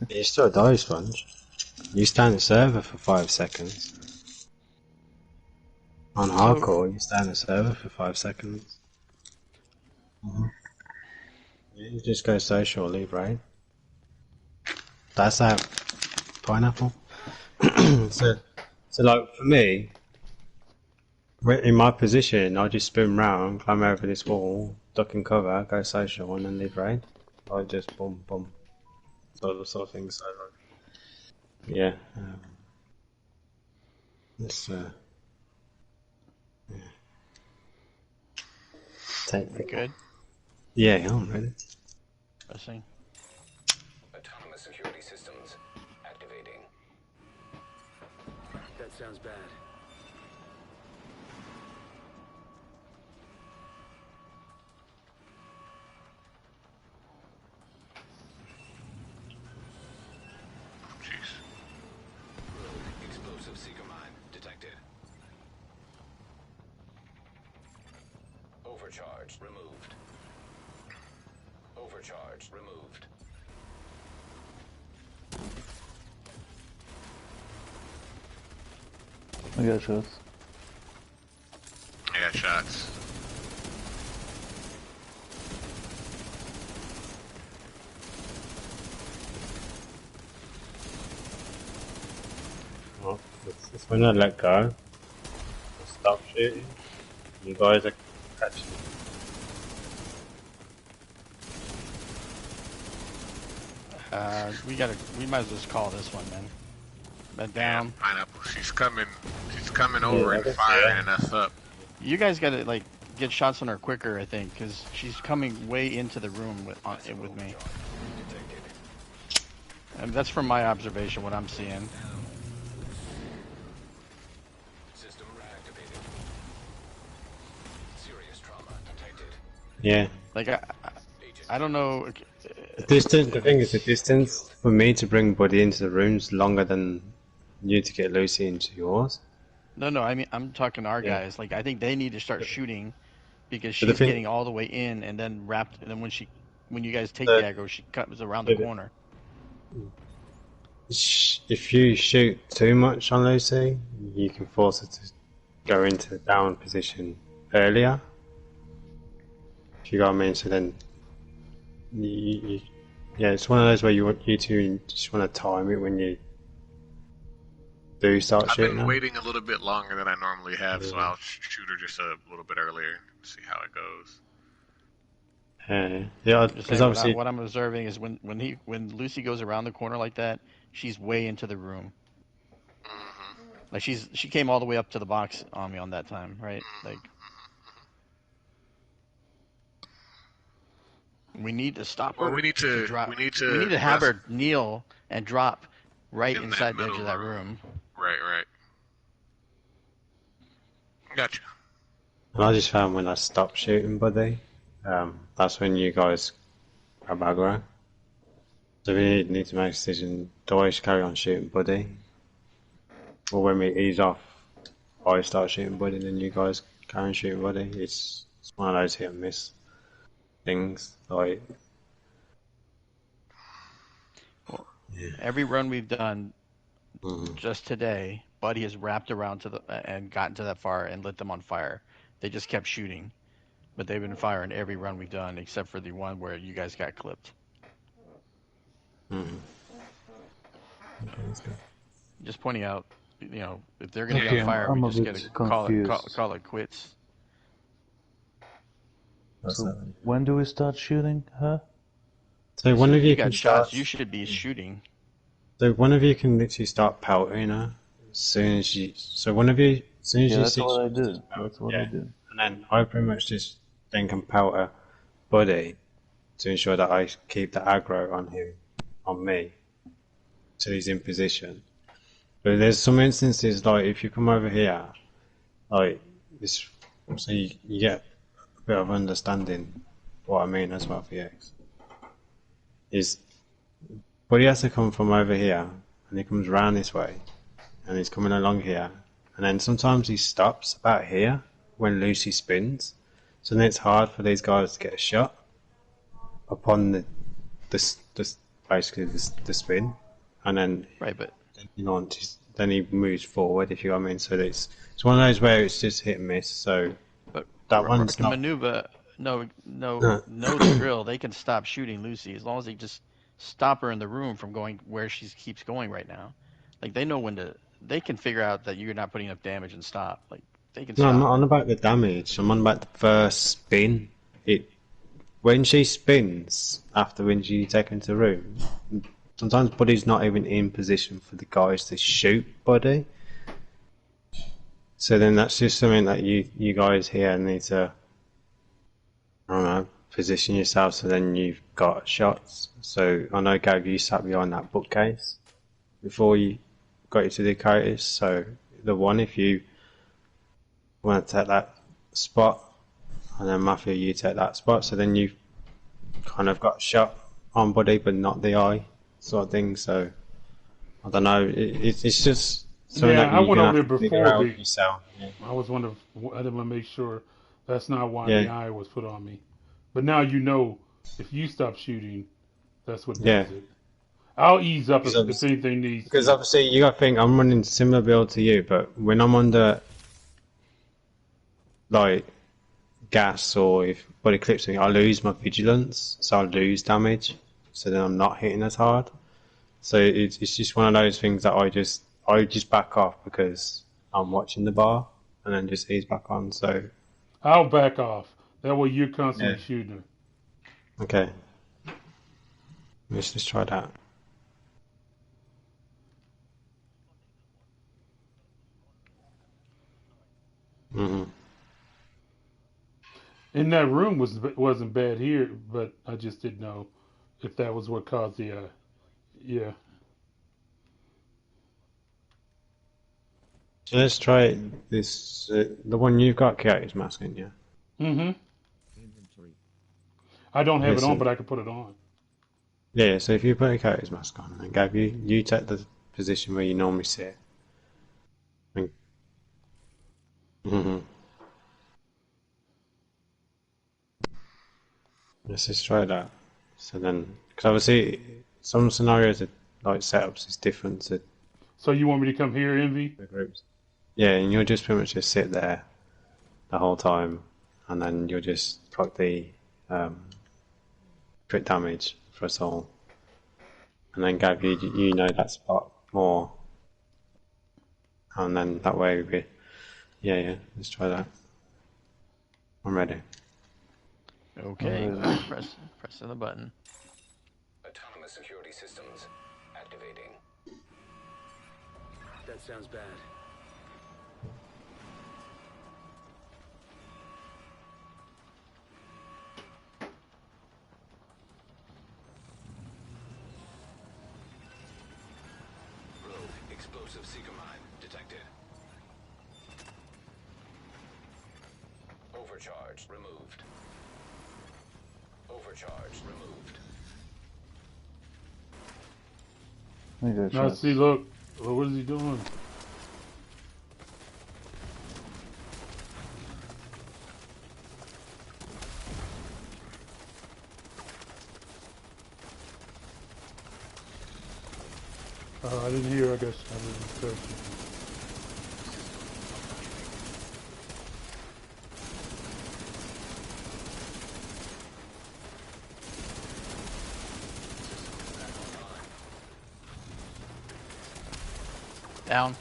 S1: You still die, Sponge. You stay on the server for 5 seconds. On hardcore, you stay on the server for 5 seconds. Yeah, you just go social, leave raid. That's that pineapple. so like for me, in my position, I just spin round, climb over this wall, duck and cover, go social, and then leave raid. I just boom, boom. Sort of things. So like, yeah. It's yeah. Take
S6: Good.
S1: Yeah, I'm ready.
S6: Pressing.
S9: Autonomous security systems activating.
S5: That sounds bad.
S2: Jeez.
S9: Explosive seeker mine detected. Overcharge removed. Overcharge removed.
S7: I got shots.
S2: I got shots.
S1: Well, it's when I let go, stop shooting. You guys are catching.
S6: We might as well just call this one, man. Bed down.
S2: Pineapple. She's coming over and firing us up.
S6: You guys gotta, like, get shots on her quicker, I think, because she's coming way into the room with me. And that's from my observation, what I'm seeing.
S9: System reactivated. Serious trauma detected.
S1: Yeah.
S6: Like, I don't know.
S1: The distance. The thing is, the distance for me to bring Buddy into the room is longer than you to get Lucy into yours.
S6: No, I mean, I'm talking to our
S1: Yeah.
S6: guys. Like, I think they need to start shooting because
S1: But the
S6: she's
S1: thing-
S6: getting all the way in and then wrapped. And then when you guys take
S1: The-
S6: the aggro, she comes around the
S1: the-
S6: corner.
S1: If you shoot too much on Lucy, you can force her to go into the down position earlier. If you got what I mean, so then yeah, it's one of those where you two just want to time it when you do start
S2: I've
S1: shooting
S2: been
S1: her.
S2: waiting a little bit longer than I normally have, so
S1: Yeah.
S2: I'll shoot her just a little bit earlier, see how it goes.
S1: Yeah,
S6: Just
S1: because
S6: saying,
S1: obviously,
S6: what I'm observing is when Lucy goes around the corner like that, she's way into the room. Like she came all the way up to the box on me on that time, right? Like we need to stop her.
S2: Well, we need to
S6: drop.
S2: we need to
S6: have
S2: rest-
S6: her kneel and drop right
S2: In that
S6: inside the edge
S2: middle
S6: of that
S2: room.
S6: room.
S2: Right. Gotcha.
S1: and I just found when I stopped shooting Buddy, that's when you guys grab aggro. So we need to make a decision: do I just carry on shooting Buddy, or when we ease off, I start shooting Buddy, then you guys carry on shooting Buddy? It's one of those hit and miss things. Like,
S6: Every run we've done
S1: mhm.
S6: just today, Buddy has wrapped around and gotten to that far and lit them on fire. They just kept shooting, but they've been firing every run we've done except for the one where you guys got clipped.
S1: Okay, that's good.
S6: Just pointing out, if they're gonna
S7: Okay,
S6: be on fire,
S7: I'm
S6: we
S7: a
S6: just
S7: bit
S6: gotta
S7: confused.
S6: call it quits.
S7: So when do we start shooting her?
S1: So one of you
S6: got
S1: can
S6: shots.
S1: start.
S6: You should be shooting.
S1: So one of you can literally start pelting her as soon as you. So one of you, as soon as
S7: Yeah,
S1: you
S7: that's
S1: see.
S7: what I do. That's what I
S1: Yeah.
S7: do.
S1: And then I pretty much just then can pelt her Buddy to ensure that I keep the aggro on him, on me, till he's in position. But there's some instances like if you come over here, like this, so you get a bit of understanding what I mean as well, VX. Is but he has to come from over here, and he comes round this way, and he's coming along here, and then sometimes he stops about here when Lucy spins, so then it's hard for these guys to get a shot upon the basically the spin, and then
S6: Right, but
S1: then he moves forward, if you know what I mean. So it's one of those where it's just hit and miss. So
S6: but
S1: that one's not.
S6: Maneuver, know the drill. They can stop shooting Lucy as long as they just stop her in the room from going where she keeps going right now. Like they know when to. They can figure out that you're not putting enough damage and stop. Like they can.
S1: No,
S6: stop.
S1: I'm not on about the damage. I'm on about the first spin. When she spins after when you take her into the room, sometimes Buddy's not even in position for the guys to shoot Buddy. So then that's just something that you guys here need to, I don't know, position yourself so then you've got shots. So I know, Gav, you sat behind that bookcase before you got into the characters. So the one, if you want to take that spot, and then Matthew, you take that spot, so then you've kind of got a shot on Buddy but not the eye sort of thing. So I don't know, it's just something that
S3: I
S1: you're
S3: went
S1: gonna
S3: over
S1: have
S3: there
S1: to figure
S3: before.
S1: out yourself. Yeah.
S3: I was wondering. I didn't want to make sure that's not why
S1: Yeah.
S3: the eye was put on me. But now you know, if you stop shooting, that's what does
S1: Yeah.
S3: it. I'll ease up if
S1: Because
S3: anything needs.
S1: Because obviously you got to think I'm running similar build to you, but when I'm under like gas or if Buddy clips me, I lose my vigilance, so I lose damage. So then I'm not hitting as hard. So it's just one of those things that I just back off because I'm watching the bar and then just ease back on. So
S3: I'll back off. That way you're constantly shooting her.
S1: okay, let's just try that. Mm-hmm.
S3: In that room wasn't bad here, but I just didn't know if that was what caused the. Yeah.
S1: So let's try this. The one you've got, Kate, mask in, yeah.
S3: Mm-hmm. I don't have it
S1: Listen.
S3: on, but I can put it on.
S1: Yeah, so if you put a character's mask on, and Gav, you take the position where you normally sit. Mm-hmm. Let's just try that. So then, because obviously some scenarios, like setups, is different to
S3: So you want me to come here, Envy?
S1: the groups. Yeah, and you'll just pretty much just sit there the whole time, and then you'll just proc the crit damage for us all. And then Gav, you know that spot more, and then that way we, yeah, let's try that. I'm ready.
S6: Okay, pressing the button.
S9: Autonomous security systems activating.
S5: That sounds bad.
S9: Rogue explosive seeker mine detected. Overcharge removed. Overcharge removed.
S7: I got
S3: Now
S7: shots.
S3: see, look. Well, what is he doing? I didn't hear. I guess I didn't touch it.
S6: Down.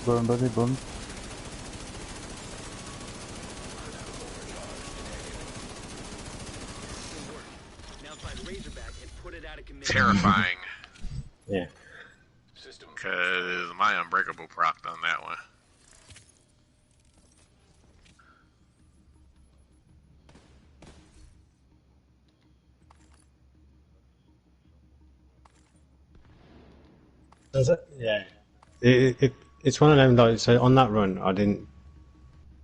S7: Burn, buddy, burn.
S5: Now try Razorback and put it out of commission.
S2: Terrifying.
S1: Yeah.
S2: because my Unbreakable procced on that one.
S1: Does it? Yeah. It's one of them, like, so on that run, I didn't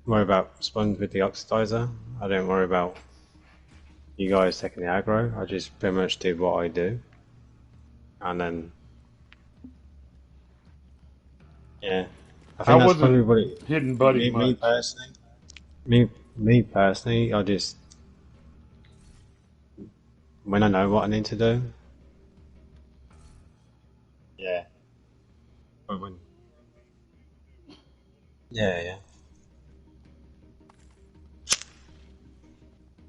S1: worry about sponge with the oxidizer. I didn't worry about you guys taking the aggro. I just pretty much did what I do. And then, yeah. I think that's probably what it,
S3: hitting Buddy
S1: me personally. Me personally, I just, when I know what I need to do. Yeah. But when, yeah.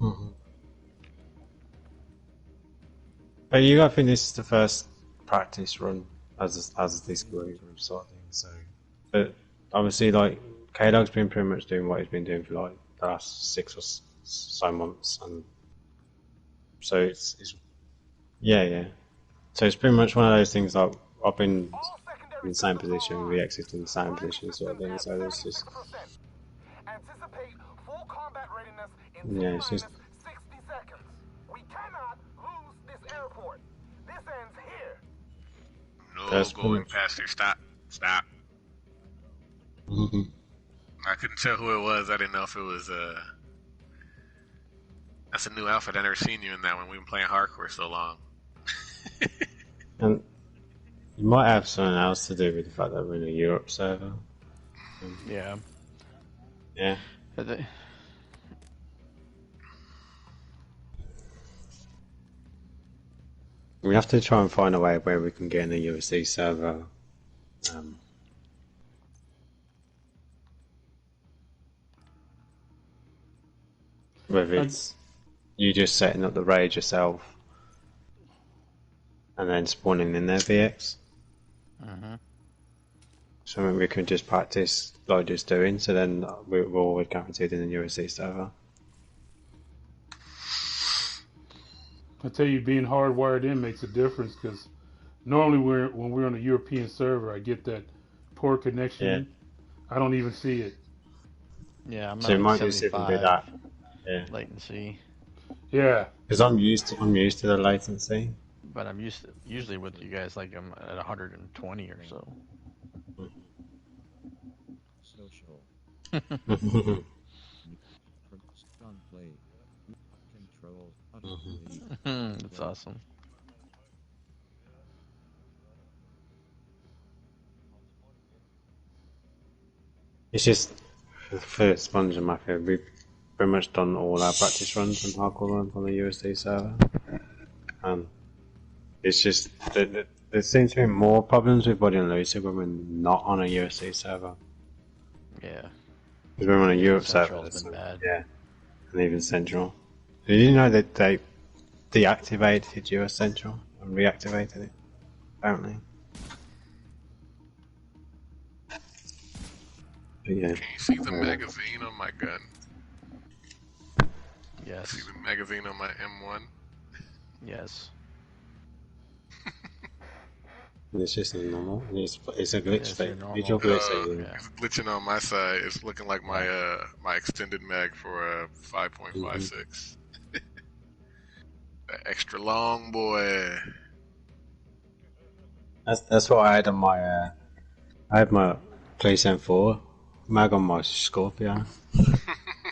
S1: Mm-hmm. But I think this is the first practice run as this group sort of thing. So, but obviously, like K-Dog's been pretty much doing what he's been doing for like the last 6 or so months, and so it's yeah. So it's pretty much one of those things like I've been in the same position, we exit in the same position, sort of thing. So it's just
S9: Anticipate full combat readiness in
S1: yeah, it's just
S9: 60 seconds. We cannot lose this airport. This ends here.
S2: No
S1: That's
S2: going
S1: pretty-
S2: past here. Stop.
S1: Mhm.
S2: I couldn't tell who it was. I didn't know if it was that's a new outfit. I never seen you in that one. We've been playing hardcore so long.
S1: And you might have something else to do with the fact that we're in a Europe server.
S6: Yeah.
S1: Yeah.
S6: But
S1: We have to try and find a way where we can get in the USC server. Whether it's you just setting up the raid yourself and then spawning in their VX. Something we can just practice like just doing, so then we're always guaranteed in the USC server.
S3: I tell you, being hardwired in makes a difference because normally when we're on a European server, I get that poor connection.
S1: Yeah.
S3: I don't even see it.
S6: yeah, I'm
S1: So it
S6: at
S1: might just even be
S6: 75
S1: that. Yeah.
S6: latency,
S3: Yeah,
S1: Because I'm used to the latency.
S6: but I'm usually with you guys like I'm at 120 or so.
S8: Social. Strong play. Control.
S6: That's awesome.
S1: It's just for Sponge and Mafia, we've pretty much done all our practice runs and hardcore runs on the USD server. And it's just there seems to be more problems with Buddy and Lucy when we're not on a USD server.
S6: Yeah.
S1: Because we're on a Europe server.
S6: Central's been bad.
S1: Yeah. And even Central. Did you know that they deactivated US Central and reactivated it? Apparently. But yeah.
S2: Can you see the magazine on my gun?
S6: Yes.
S2: See the magazine on my M1?
S6: Yes.
S1: It's just normal. It's a glitch
S6: Yes,
S1: thing.
S6: they're normal.
S1: Visual glitch.
S6: Yeah.
S2: It's glitching on my side. It's looking like my my extended mag for 5.56. That extra long boy.
S1: That's what I had on my. I had my Police M4 mag on my Scorpio.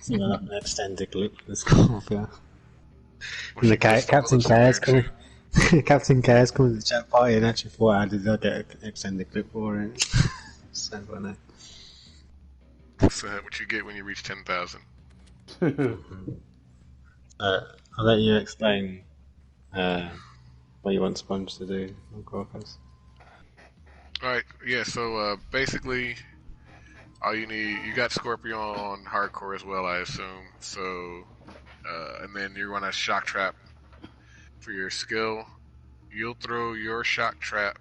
S1: So I have an extended clip for the Scorpio. And the Captain Cares coming. Captain Cares coming to the chat party and actually thought I did get an extended clip for it. So funny.
S2: So what you get when you reach 10,000.
S1: I'll let you explain what you want Sponge to do on Corpus.
S2: Alright, yeah, so basically all you need, you got Scorpio on hardcore as well, I assume. So and then you run a shock trap for your skill. You'll throw your shock trap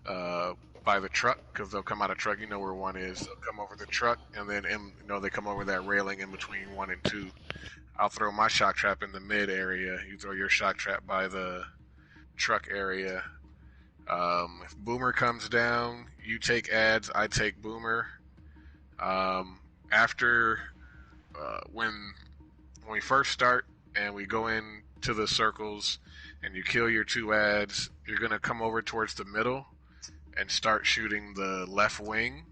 S2: by the truck, because they'll come out of truck. You know where one is. They'll come over the truck, and then they come over that railing in between 1 and 2. I'll throw my shock trap in the mid area. You throw your shock trap by the truck area. If Boomer comes down, you take ads, I take Boomer. After when we first start and we go into the circles and you kill your 2 ads, you're gonna come over towards the middle and start shooting the left wing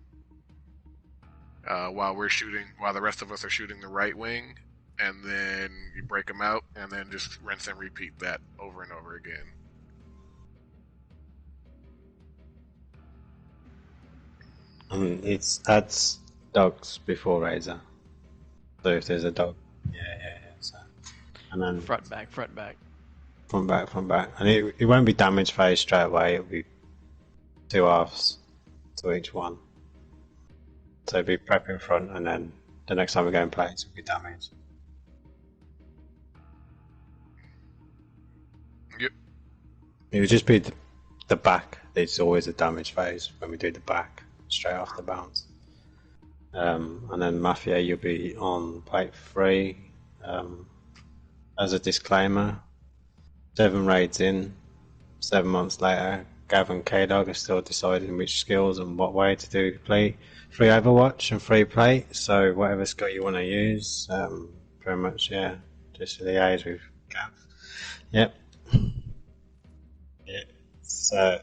S2: while the rest of us are shooting the right wing, and then you break them out, and then just rinse and repeat that over and over again.
S1: It's adds dogs before Razor. So if there's a dog, yeah. So, and then
S6: Front back.
S1: front back, and it won't be damage phase straight away. It'll be 2 halves to each one. So be prep in front, and then the next time we go and play, it will be damage.
S2: Yep.
S1: It would just be the back. It's always a damage phase when we do the back straight off the bounce. And then Mafia, you'll be on plate 3. As a disclaimer, 7 raids in, 7 months later, Gav and K-Dog are still deciding which skills and what way to do play. Free Overwatch and free play, so whatever skill you want to use, pretty much, yeah, just liaise with Gav. Yep. Yeah. So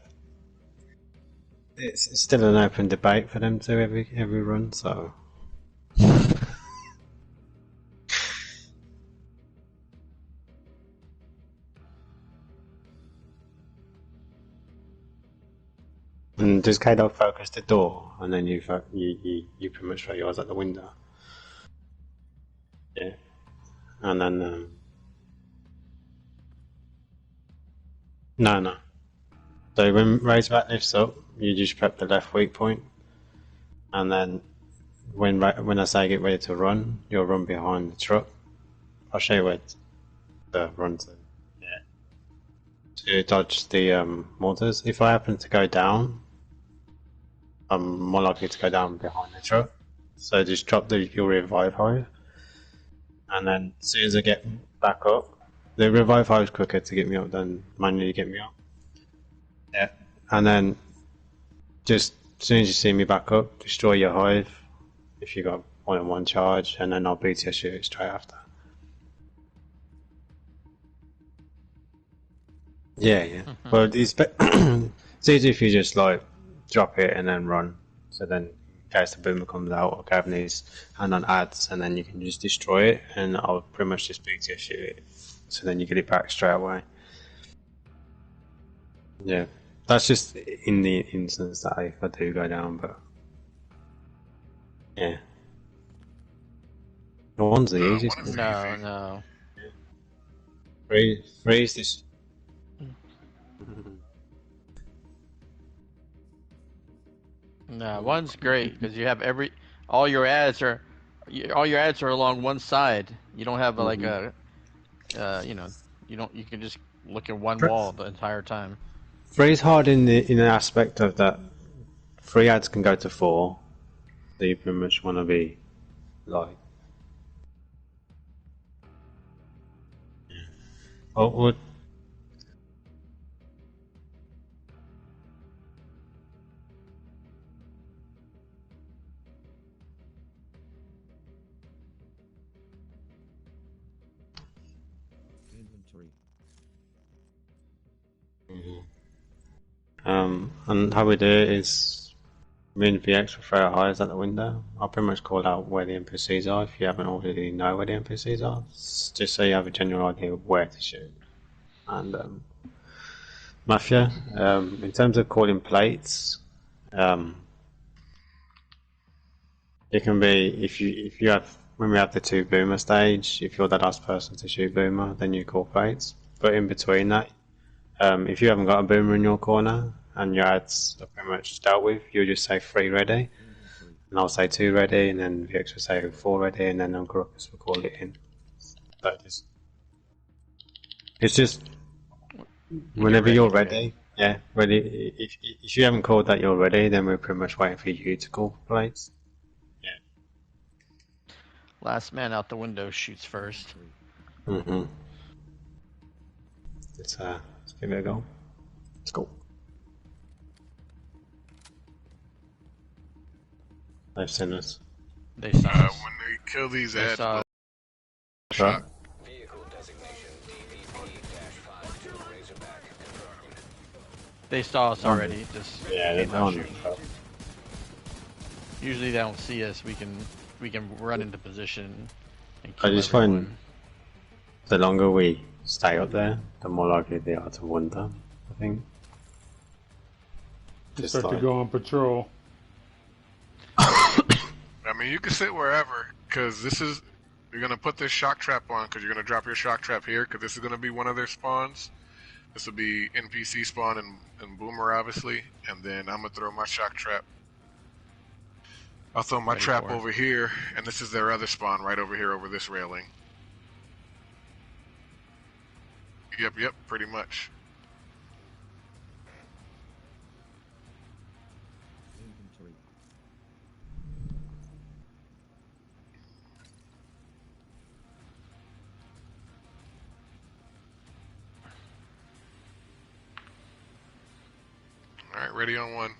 S1: it's still an open debate for them to every run, so. And does K-Dog focus the door, and then you pretty much throw yours at the window? Yeah. And then no. So when Razorback lifts up, you just prep the left weak point, and then when I say get ready to run, you'll run behind the truck. I'll show you where to run to. Yeah. To dodge the mortars. If I happen to go down, I'm more likely to go down behind the truck. So just drop your revive hive, and then as soon as I get back up, the revive hive is quicker to get me up than manually get me up. Yeah. And then just as soon as you see me back up, destroy your hive if you got 1-on-1 charge, and then I'll BTS shoot it straight after. Yeah. But it's easy if you just like drop it and then run. So then in case the boomer comes out, or Gav needs hand on ads, and then you can just destroy it, and I'll pretty much just BTS shoot it. So then you get it back straight away. Yeah. That's just in the instance that if I do go down, but yeah. The one's the easiest.
S6: No.
S1: Freeze this.
S6: No, one's great because you have all your ads are along one side. You don't have like a you can just look at one wall the entire time.
S1: Freeze hard in the aspect of that 3 ads can go to 4, so you pretty much want to be like. Oh, what?
S8: Inventory.
S1: And how we do it is me and VX will throw highs at the window. I'll pretty much call out where the NPCs are if you haven't already know where the NPCs are, just so you have a general idea of where to shoot. And Mafia, in terms of calling plates, it can be if you have, when we have the 2 boomer stage, if you're the last person to shoot boomer, then you call plates. But in between that, if you haven't got a boomer in your corner and your ads are pretty much dealt with, you'll just say 3 ready, and I'll say 2 ready, and then VX will say 4 ready, and then Uncle Ruckus will call it in. So it's just whenever you're ready. Yeah, ready. If you haven't called that you're ready, then we're pretty much waiting for you to call plates. Yeah.
S6: Last man out the window shoots first.
S1: Let's give it a go. Let's go. They've seen us.
S6: They saw us.
S2: When they kill these
S6: They
S2: ads,
S6: saw
S2: we'll
S6: us.
S1: Truck.
S6: They saw us already. Just
S1: Yeah, they're
S6: came out
S1: on the
S6: shooting.
S1: truck.
S6: Usually they don't see us. We can run into position and
S1: I
S6: kill
S1: just
S6: everyone.
S1: find the longer we stay up there, the more likely they are to wander, I think.
S3: Just start to go on patrol.
S2: I mean, you can sit wherever, because you're going to put this shock trap on, because you're going to drop your shock trap here, because this is going to be one of their spawns. This will be NPC spawn and Boomer, obviously, and then I'm going to throw my shock trap. I'll throw my trap over here, and this is their other spawn right over here over this railing. Yep, pretty much.
S8: Inventory.
S2: Alright, ready on 1.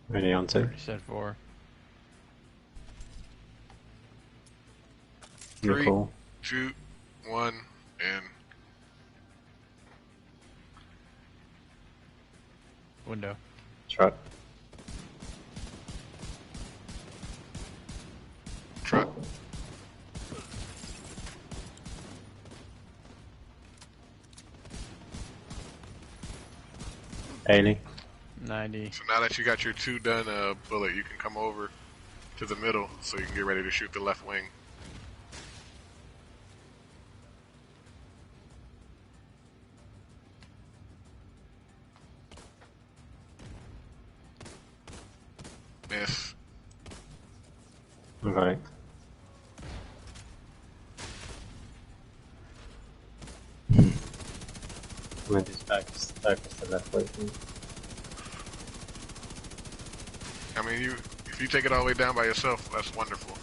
S1: Ready on 2.
S6: Already said 4.
S1: You're
S2: 3,
S1: cool.
S2: 2, 1, and
S6: Window.
S1: Truck.
S2: truck.
S1: Ailey.
S6: 90.
S2: So now that you got your 2 done, Bullet, you can come over to the middle so you can get ready to shoot the left wing. Miss.
S1: I got it. I'm going to just focus the left way.
S2: I mean, if you take it all the way down by yourself, that's wonderful.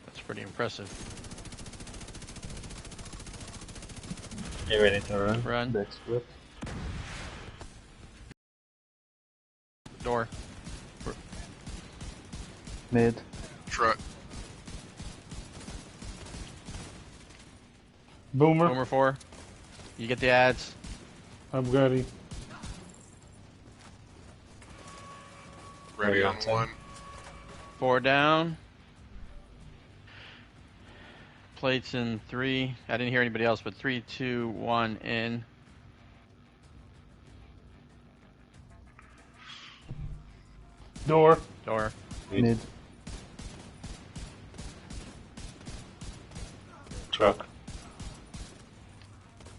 S6: That's pretty impressive.
S1: You ready to run?
S6: Run.
S7: Back split.
S6: Door.
S7: Mid.
S2: Truck.
S3: Boomer.
S6: Boomer 4. You get the ads.
S3: I'm ready.
S2: Ready on 1.
S6: 4 down. Plates in 3. I didn't hear anybody else, but 3, 2, 1 in.
S3: Door.
S6: Door.
S7: Mid.
S1: Truck.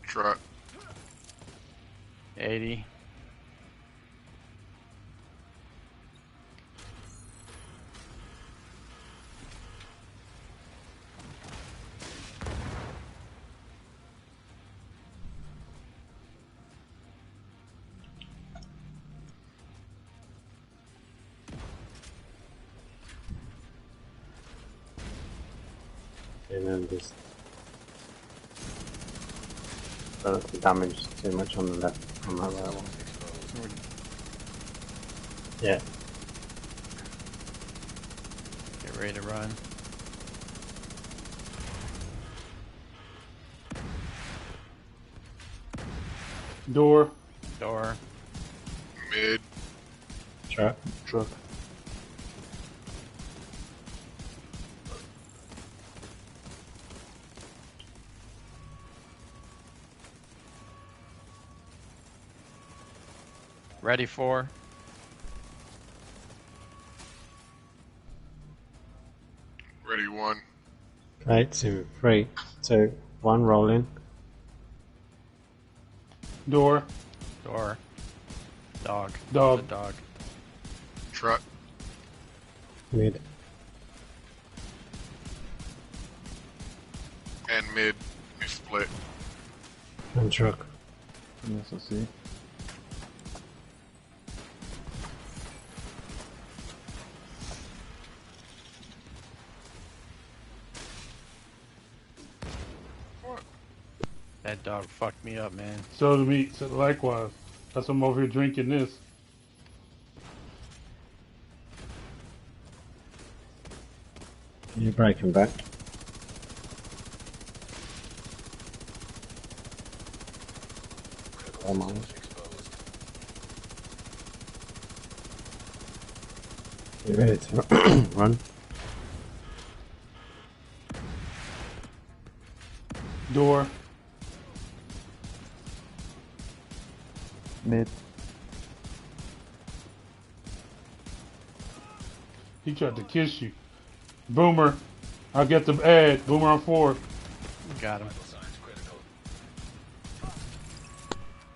S2: Truck.
S6: 80.
S1: And then just don't damage too much on the left, on that right one. Yeah.
S6: Get ready to run.
S3: Door.
S6: Door.
S2: Mid.
S1: Truck.
S7: Truck.
S6: Ready for.
S2: Ready 1.
S1: Right, 2, 3, 2, 1, rolling.
S3: Door.
S6: Door. Dog.
S3: Dog.
S6: It's a dog.
S2: Truck.
S1: Mid.
S2: And mid. You split.
S1: And truck.
S7: Yes, I see.
S6: That dog fucked me up, man.
S3: So to me, so likewise. That's why I'm over here drinking this.
S1: You're breaking back. Come on. You ready to run?
S3: Door.
S7: Mid.
S3: He tried to kiss you. Boomer. I'll get the ad. Boomer on 4.
S6: Got him.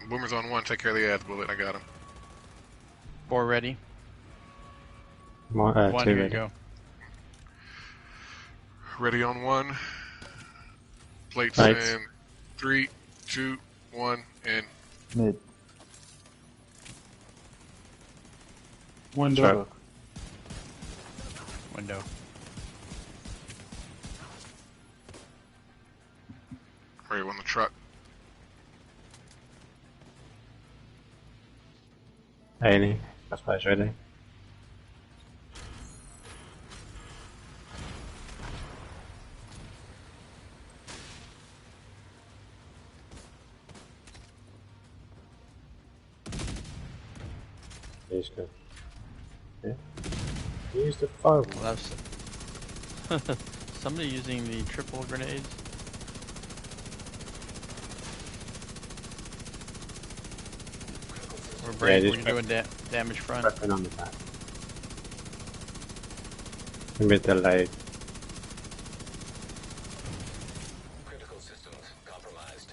S2: Boomer's on 1. Take care of the ads bullet. I got him.
S6: 4 ready.
S1: More,
S6: 1,
S1: two
S6: here you
S1: ready.
S6: go.
S2: Ready on 1. Plates
S1: Lights.
S2: in 3, 2, 1, and
S7: Mid.
S3: Window.
S1: Truck.
S6: Window.
S2: ready on the truck.
S1: Any. That's why it's ready. He's good. Yeah. Use the fireball.
S6: Well, that's somebody using the triple grenades. We're breaking.
S1: just
S6: We're doing damage front.
S1: Prepping on the back. A bit delayed.
S9: Critical systems compromised.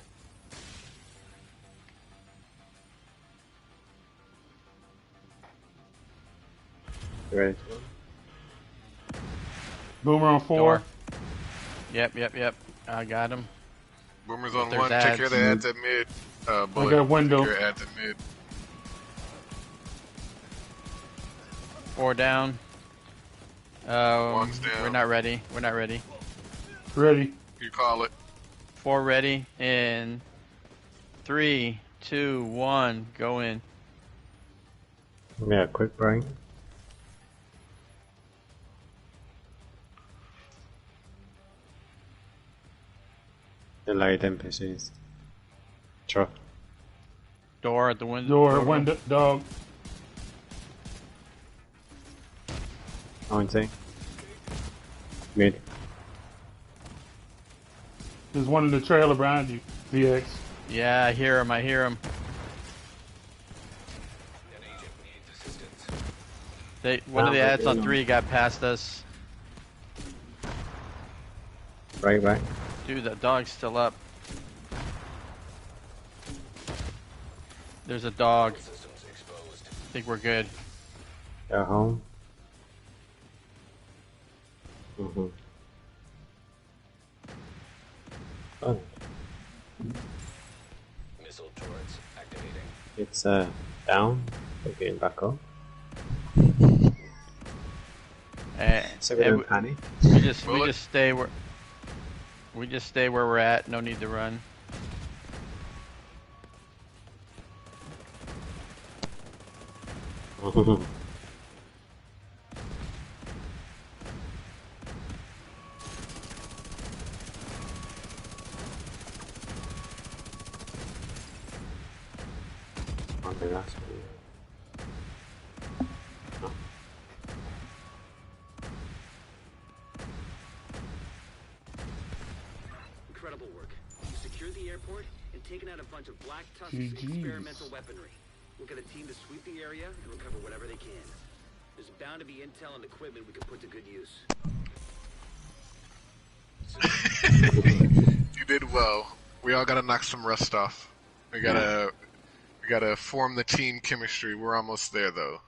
S1: You ready to go?
S3: Boomer on 4.
S6: Door. Yep. I got him.
S2: Boomer's on
S6: There's
S2: 1. Take care of the
S3: ads.
S2: ads at mid. Bullet.
S3: I got window.
S2: Take care of ads at mid.
S6: 4 down.
S2: One's down.
S6: We're not ready. We're not ready.
S3: Ready.
S2: You call it.
S6: 4 ready. In 3, 2, 1. Go in.
S1: Yeah, quick break. Delayed NPCs. Truck.
S6: Door at the window.
S3: Door. Window. Dog.
S1: 19. Mid.
S3: There's one in the trailer behind you. VX.
S6: Yeah, I hear him. I hear him.
S9: An agent needs assistance.
S6: One of the ads on
S1: Down.
S6: 3 got past us.
S1: Break back.
S6: Dude, that dog's still up. There's a dog.
S9: Systems exposed.
S6: I think we're good.
S1: Go home. Mm-hmm. Oh,
S9: Missile turrets activating.
S1: it's down. We're getting back up. So we
S6: And
S1: don't panic.
S6: we just
S2: Bullet.
S6: stay where we're at. No need to run.
S1: On the last one.
S5: Incredible work. You secured the airport and taken out a bunch of Black Tusk's
S3: GG's.
S5: experimental weaponry. We'll get a team to sweep the area and recover whatever they can. There's bound to be intel and equipment we can put to good use.
S2: You did well. We all gotta knock some rust off. We gotta form the team chemistry. We're almost there though.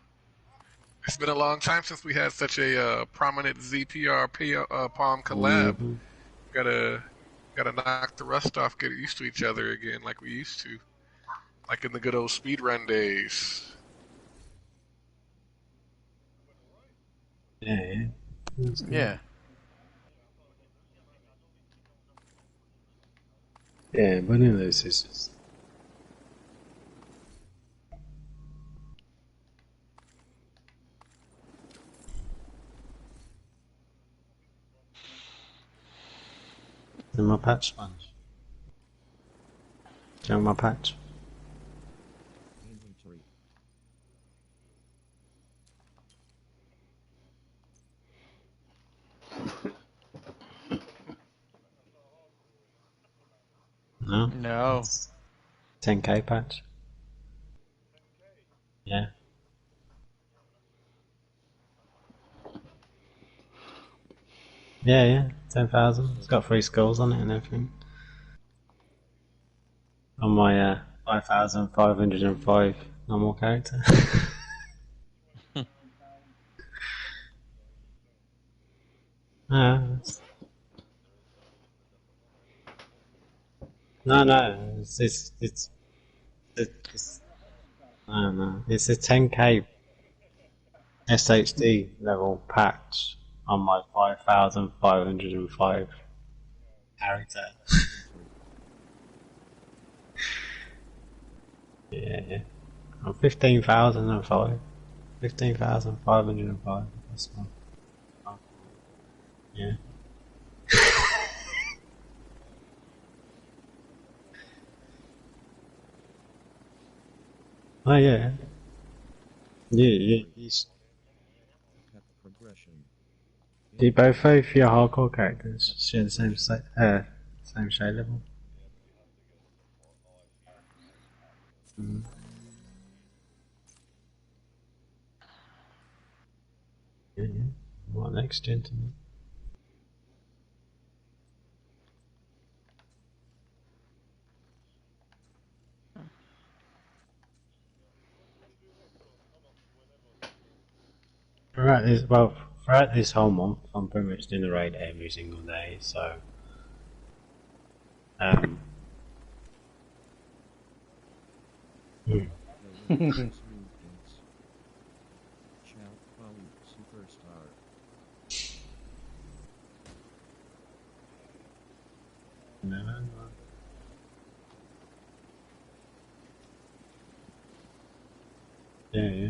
S2: It's been a long time since we had such a prominent ZPR Palm collab.
S1: Mhm.
S2: Gotta knock the rust off, get used to each other again like we used to. Like in the good old speedrun days.
S1: Yeah. That's good.
S6: Yeah.
S1: Yeah, but in those is just. In my patch sponge. Do you want my patch?
S8: Inventory.
S1: No?
S6: No.
S1: 10k patch? Yeah. Yeah, 10,000. It's got 3 skulls on it and everything. On my 5,505 normal character. No, no, it's no. It's a 10k SHD level patch on my 5,505 character. Yeah. I'm 15,005. 15,505. That's my. Yeah. Oh yeah.
S8: Pet progression.
S1: Do both of your hardcore characters share the same same shade level? Mm. Yeah. What next, gentlemen? Throughout this whole month, I'm pretty much doing the raid every single day. So, um, hmm.
S8: Chow Quali Superstar.
S1: No. Yeah. Yeah.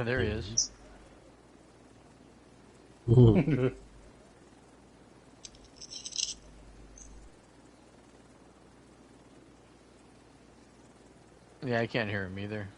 S6: There he is. Yeah, I can't hear him either.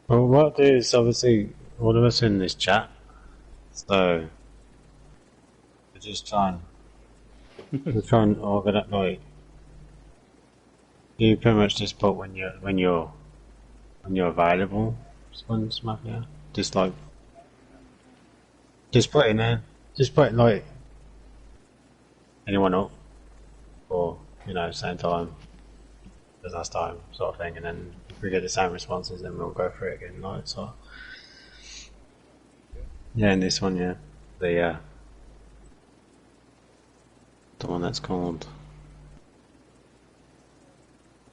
S1: Well, what I'll do is obviously all of us in this chat, so we're just trying to organize. Like, you pretty much just put when you're available. Sponge Mafia, just like just put in there, just put like anyone up, or same time as last time, sort of thing, and then if we get the same responses, then we'll go through it again. Like so. Yeah, in this one, yeah, the one that's called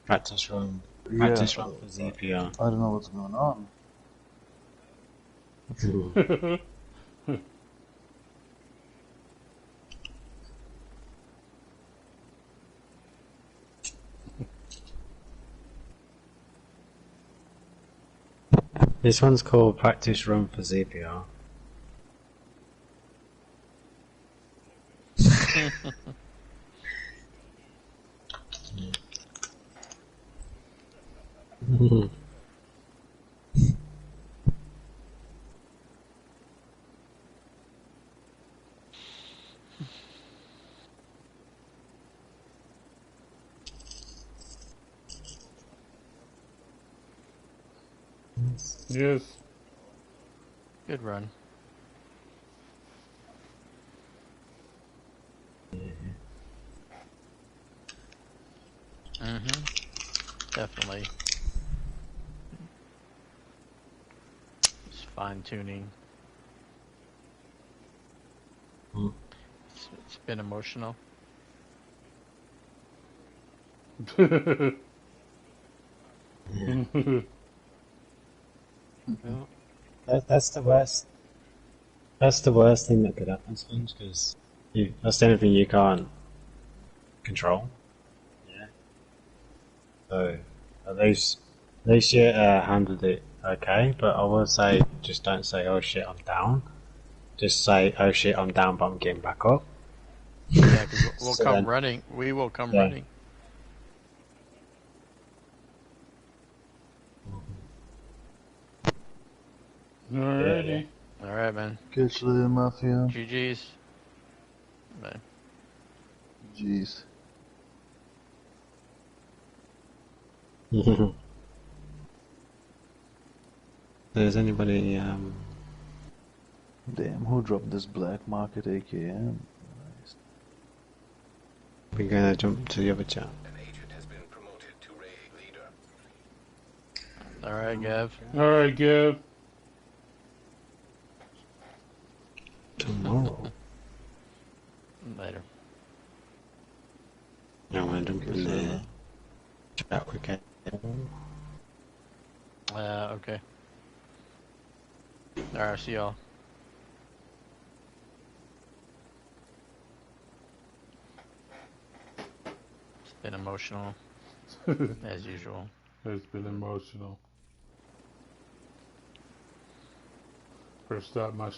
S1: practice run. Practice run for ZPR.
S7: I don't know what's going on.
S1: This one's called practice run for ZPR.
S3: Yes.
S6: Good run. Definitely. Just fine tuning.
S1: Mm.
S6: It's been emotional.
S1: Well, that's the worst. That's the worst thing that could happen, Sponge, because that's the only thing you can't control. Yeah. So at least you handled it okay. But I would say just don't say, "Oh shit, I'm down." Just say, "Oh shit, I'm down, but I'm getting back up."
S6: Yeah, because we'll
S1: So
S6: come
S1: then-
S6: running. We will come
S1: Yeah.
S6: running.
S3: Alrighty.
S6: All right, man.
S7: Catch you later, Mafia.
S6: GG's. Bye.
S7: Jeez.
S1: Does anybody
S7: Damn, who dropped this black market AKM? Nice.
S1: we're gonna jump to the other chat?
S5: An agent has been promoted to raid leader.
S6: All right, Gav.
S3: Alright, Gav.
S1: Tomorrow.
S6: Later.
S1: I want to jump in the chat with Gav.
S6: Okay. All right, see y'all. It's been emotional, as usual.
S3: It's been emotional. First stop my